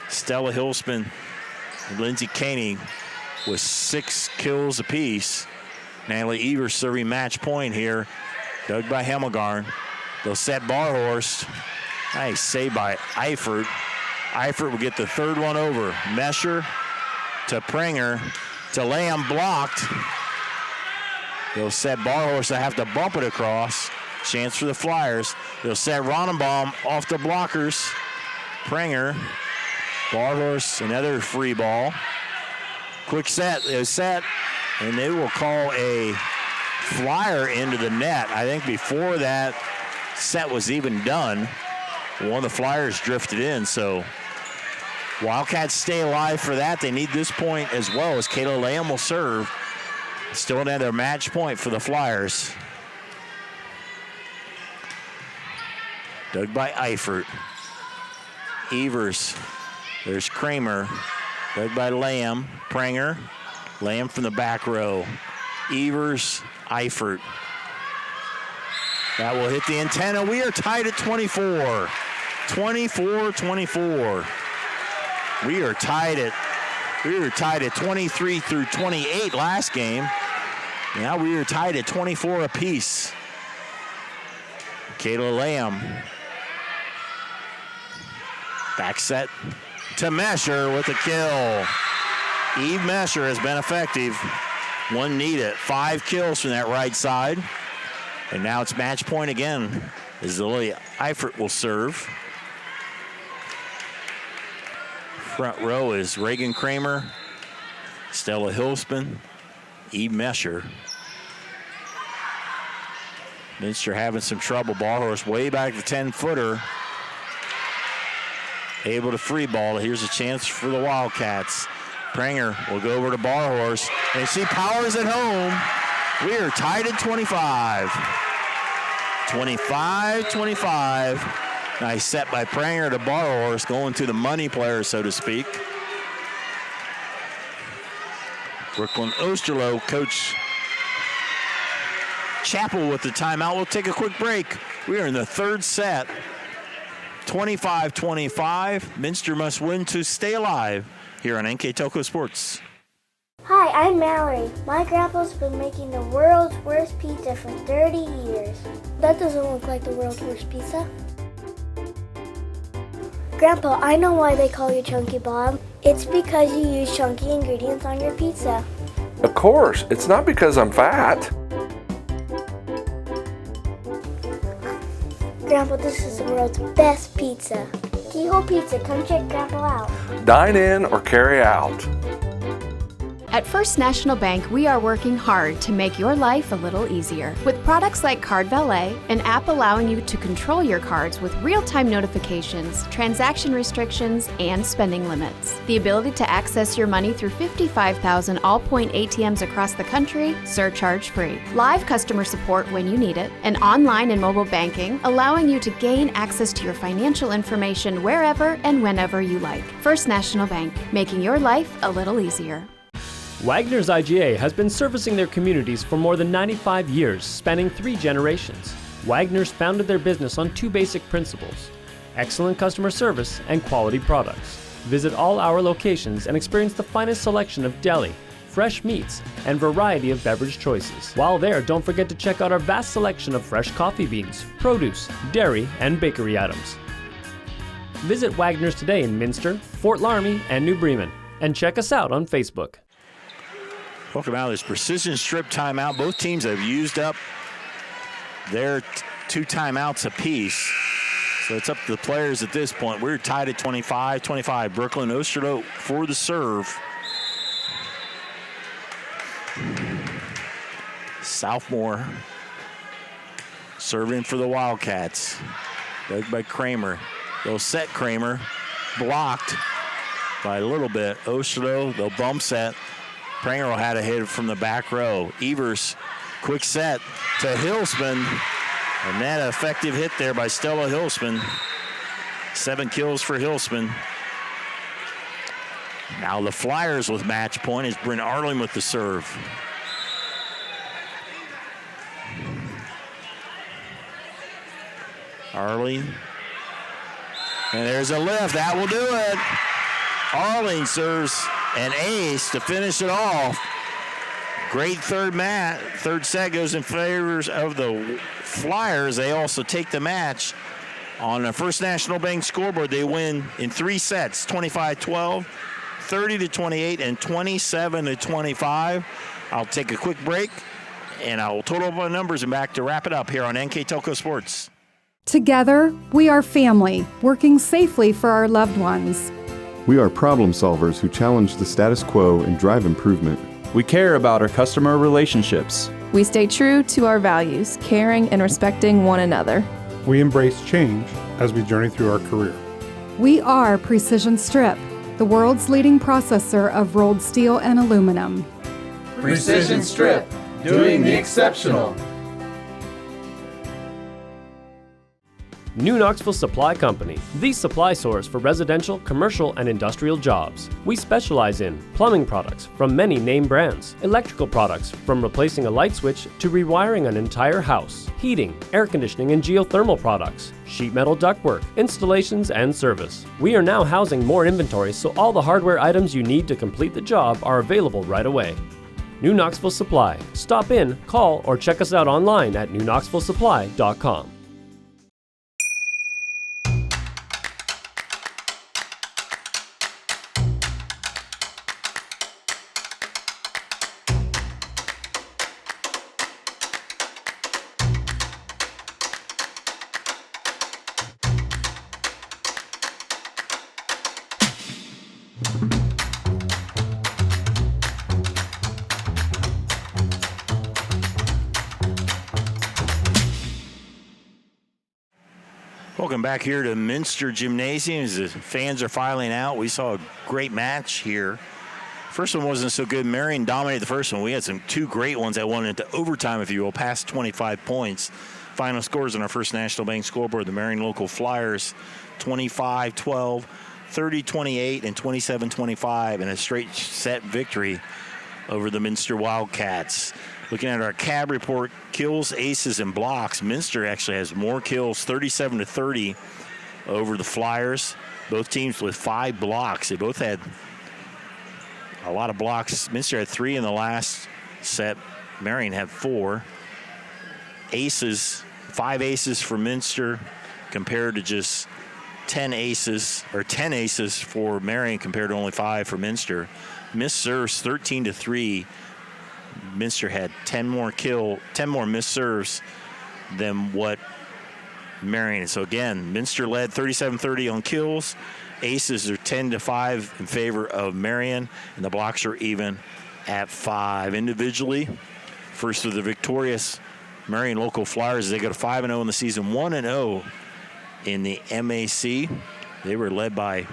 Stella Hilsman and Lindsey Caney with 6 kills apiece. Natalie Evers serving match point here. Dug by Hemmelgarn. They'll set Barhorse. Nice save by Eifert. Eifert will get the third one over. Mesher to Pranger to Lamb, blocked. They'll set Barhorse to have to bump it across. Chance for the Flyers. They'll set Ronenbaum off the blockers. Pranger. Barhorse, another free ball. Quick set. They're set, and they will call a Flyer into the net. I think before that set was even done, one of the Flyers drifted in. So Wildcats stay alive for that. They need this point as well, as Kayla Lamb will serve. Still another match point for the Flyers. Dug by Eifert. Evers. There's Kramer. Dug by Lamb. Pranger. Lamb from the back row. Evers. Eifert. That will hit the antenna. We are tied at 24. 24-24. We were tied at 23 through 28 last game. Now we are tied at 24 apiece. Kayla Lamb. Back set to Mesher with a kill. Eve Mesher has been effective. 1 needed. 5 kills from that right side. And now it's match point again as Lily Eifert will serve. Front row is Reagan Kramer, Stella Hilsman, Eve Mesher. Minster having some trouble. Barhorse way back to 10-footer. Able to free ball. Here's a chance for the Wildcats. Pranger will go over to Barhorse, and she powers it home. We are tied at 25. 25-25. Nice set by Pranger to Barhorse, going to the money player, so to speak. Brooklyn Osterloh, Coach Chappell with the timeout. We'll take a quick break. We are in the third set. 25-25. Minster must win to stay alive here on NK Telco Sports. Hi, I'm Mallory. My grandpa's been making the world's worst pizza for 30 years. That doesn't look like the world's worst pizza. Grandpa, I know why they call you Chunky Bob. It's because you use chunky ingredients on your pizza. Of course, it's not because I'm fat. Grandpa, this is the world's best pizza. Keyhole Pizza, come check Grandpa out. Dine in or carry out. At First National Bank, we are working hard to make your life a little easier. With products like Card Valet, an app allowing you to control your cards with real-time notifications, transaction restrictions, and spending limits. The ability to access your money through 55,000 all-point ATMs across the country, surcharge-free. Live customer support when you need it, and online and mobile banking, allowing you to gain access to your financial information wherever and whenever you like. First National Bank, making your life a little easier. Wagner's IGA has been servicing their communities for more than 95 years, spanning 3 generations. Wagner's founded their business on 2 basic principles: excellent customer service and quality products. Visit all our locations and experience the finest selection of deli, fresh meats, and variety of beverage choices. While there, don't forget to check out our vast selection of fresh coffee beans, produce, dairy, and bakery items. Visit Wagner's today in Minster, Fort Laramie, and New Bremen, and check us out on Facebook. Welcome out of this precision strip timeout. Both teams have used up their 2 timeouts apiece. So it's up to the players at this point. We're tied at 25-25. Brooklyn Osterlo for the serve. Southmore serving for the Wildcats. Dug by Kramer. They'll set Kramer. Blocked by a little bit. Osterlo, they'll bump set. Pranger had a hit from the back row. Evers, quick set to Hilsman. And that effective hit there by Stella Hilsman. 7 kills for Hilsman. Now the Flyers with match point is Bryn Arling with the serve. Arling. And there's a lift. That will do it. Arling serves an ace to finish it off. Great third set goes in favor of the Flyers. They also take the match on the First National Bank scoreboard. They win in 3 sets, 25-12, 30-28, and 27-25. I'll take a quick break, and I will total up my numbers and back to wrap it up here on NK Telco Sports. Together, we are family, working safely for our loved ones. We are problem solvers who challenge the status quo and drive improvement. We care about our customer relationships. We stay true to our values, caring and respecting one another. We embrace change as we journey through our career. We are Precision Strip, the world's leading processor of rolled steel and aluminum. Precision Strip, doing the exceptional. New Knoxville Supply Company, the supply source for residential, commercial, and industrial jobs. We specialize in plumbing products from many name brands, electrical products from replacing a light switch to rewiring an entire house, heating, air conditioning, and geothermal products, sheet metal ductwork, installations, and service. We are now housing more inventory, so all the hardware items you need to complete the job are available right away. New Knoxville Supply. Stop in, call, or check us out online at newknoxvillesupply.com. Welcome back here to Minster Gymnasium as the fans are filing out. We saw a great match here. First one wasn't so good. Marion dominated the first one. We had 2 great ones that went into overtime, if you will, past 25 points. Final scores on our First National Bank scoreboard. The Marion Local Flyers 25-12, 30-28, and 27-25 in a straight set victory over the Minster Wildcats. Looking at our CAB report, kills, aces, and blocks, Minster actually has more kills, 37-30 over the Flyers. Both teams with 5 blocks. They both had a lot of blocks. Minster had 3 in the last set. Marion had 4. Aces, 5 aces for Minster compared to just 10 aces for Marion compared to only 5 for Minster. Missed serves 13-3. Minster had 10 more missed serves than what Marion. So again, Minster led 37-30 on kills. Aces are 10-5 in favor of Marion, and the blocks are even at 5. Individually, first of the victorious Marion Local Flyers. They go to 5-0 in the season, 1-0 in the MAC. They were led by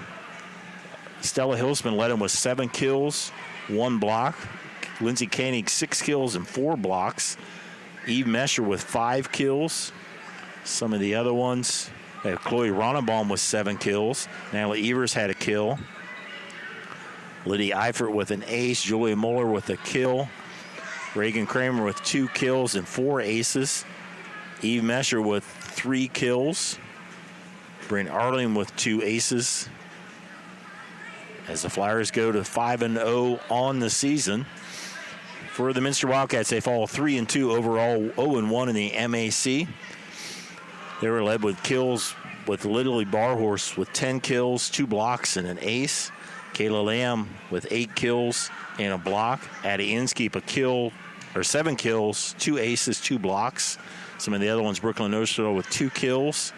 Stella Hilsman, led them with 7 kills, 1 block. Lindsey Koenig, 6 kills and 4 blocks. Eve Mesher with 5 kills. Some of the other ones, Chloe Ronnebaum with 7 kills. Natalie Evers had a kill. Lydia Eifert with an ace. Julia Muller with a kill. Reagan Kramer with 2 kills and 4 aces. Eve Mesher with 3 kills. Bryn Arling with 2 aces. As the Flyers go to 5-0 on the season. For the Minster Wildcats, they fall 3-2 overall, 0-1 in the MAC. They were led with kills with Lily Barhorse with 10 kills, 2 blocks, and an ace. Kayla Lamb with 8 kills and a block. Addie Inskeep a kill, or 7 kills, 2 aces, 2 blocks. Some of the other ones, Brooklyn Osterdahl with 2 kills.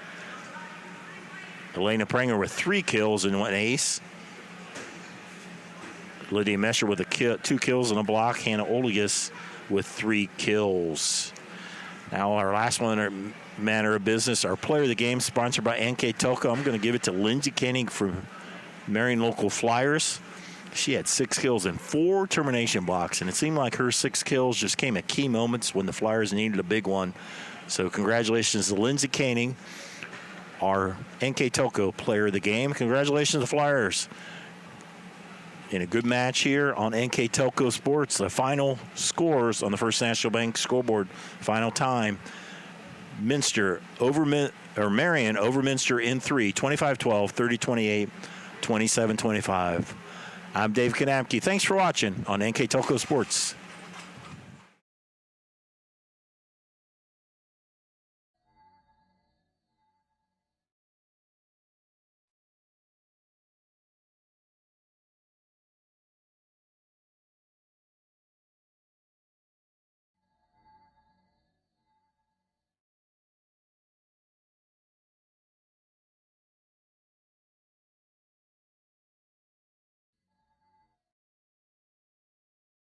Elena Pranger with 3 kills and 1 ace. Lydia Mesher with 2 kills and a block. Hannah Olegas with 3 kills. Now our last one, manner of business, our player of the game, sponsored by NK Telco. I'm going to give it to Lindsey Koenig from Marion Local Flyers. She had 6 kills and 4 termination blocks, and it seemed like her 6 kills just came at key moments when the Flyers needed a big one. So congratulations to Lindsey Koenig, our NK Telco player of the game. Congratulations to the Flyers. In a good match here on NK Telco Sports. The final scores on the First National Bank scoreboard. Final time. Marion over Minster in 3, 25-12, 30-28, 27-25. I'm Dave Kanapke. Thanks for watching on NK Telco Sports.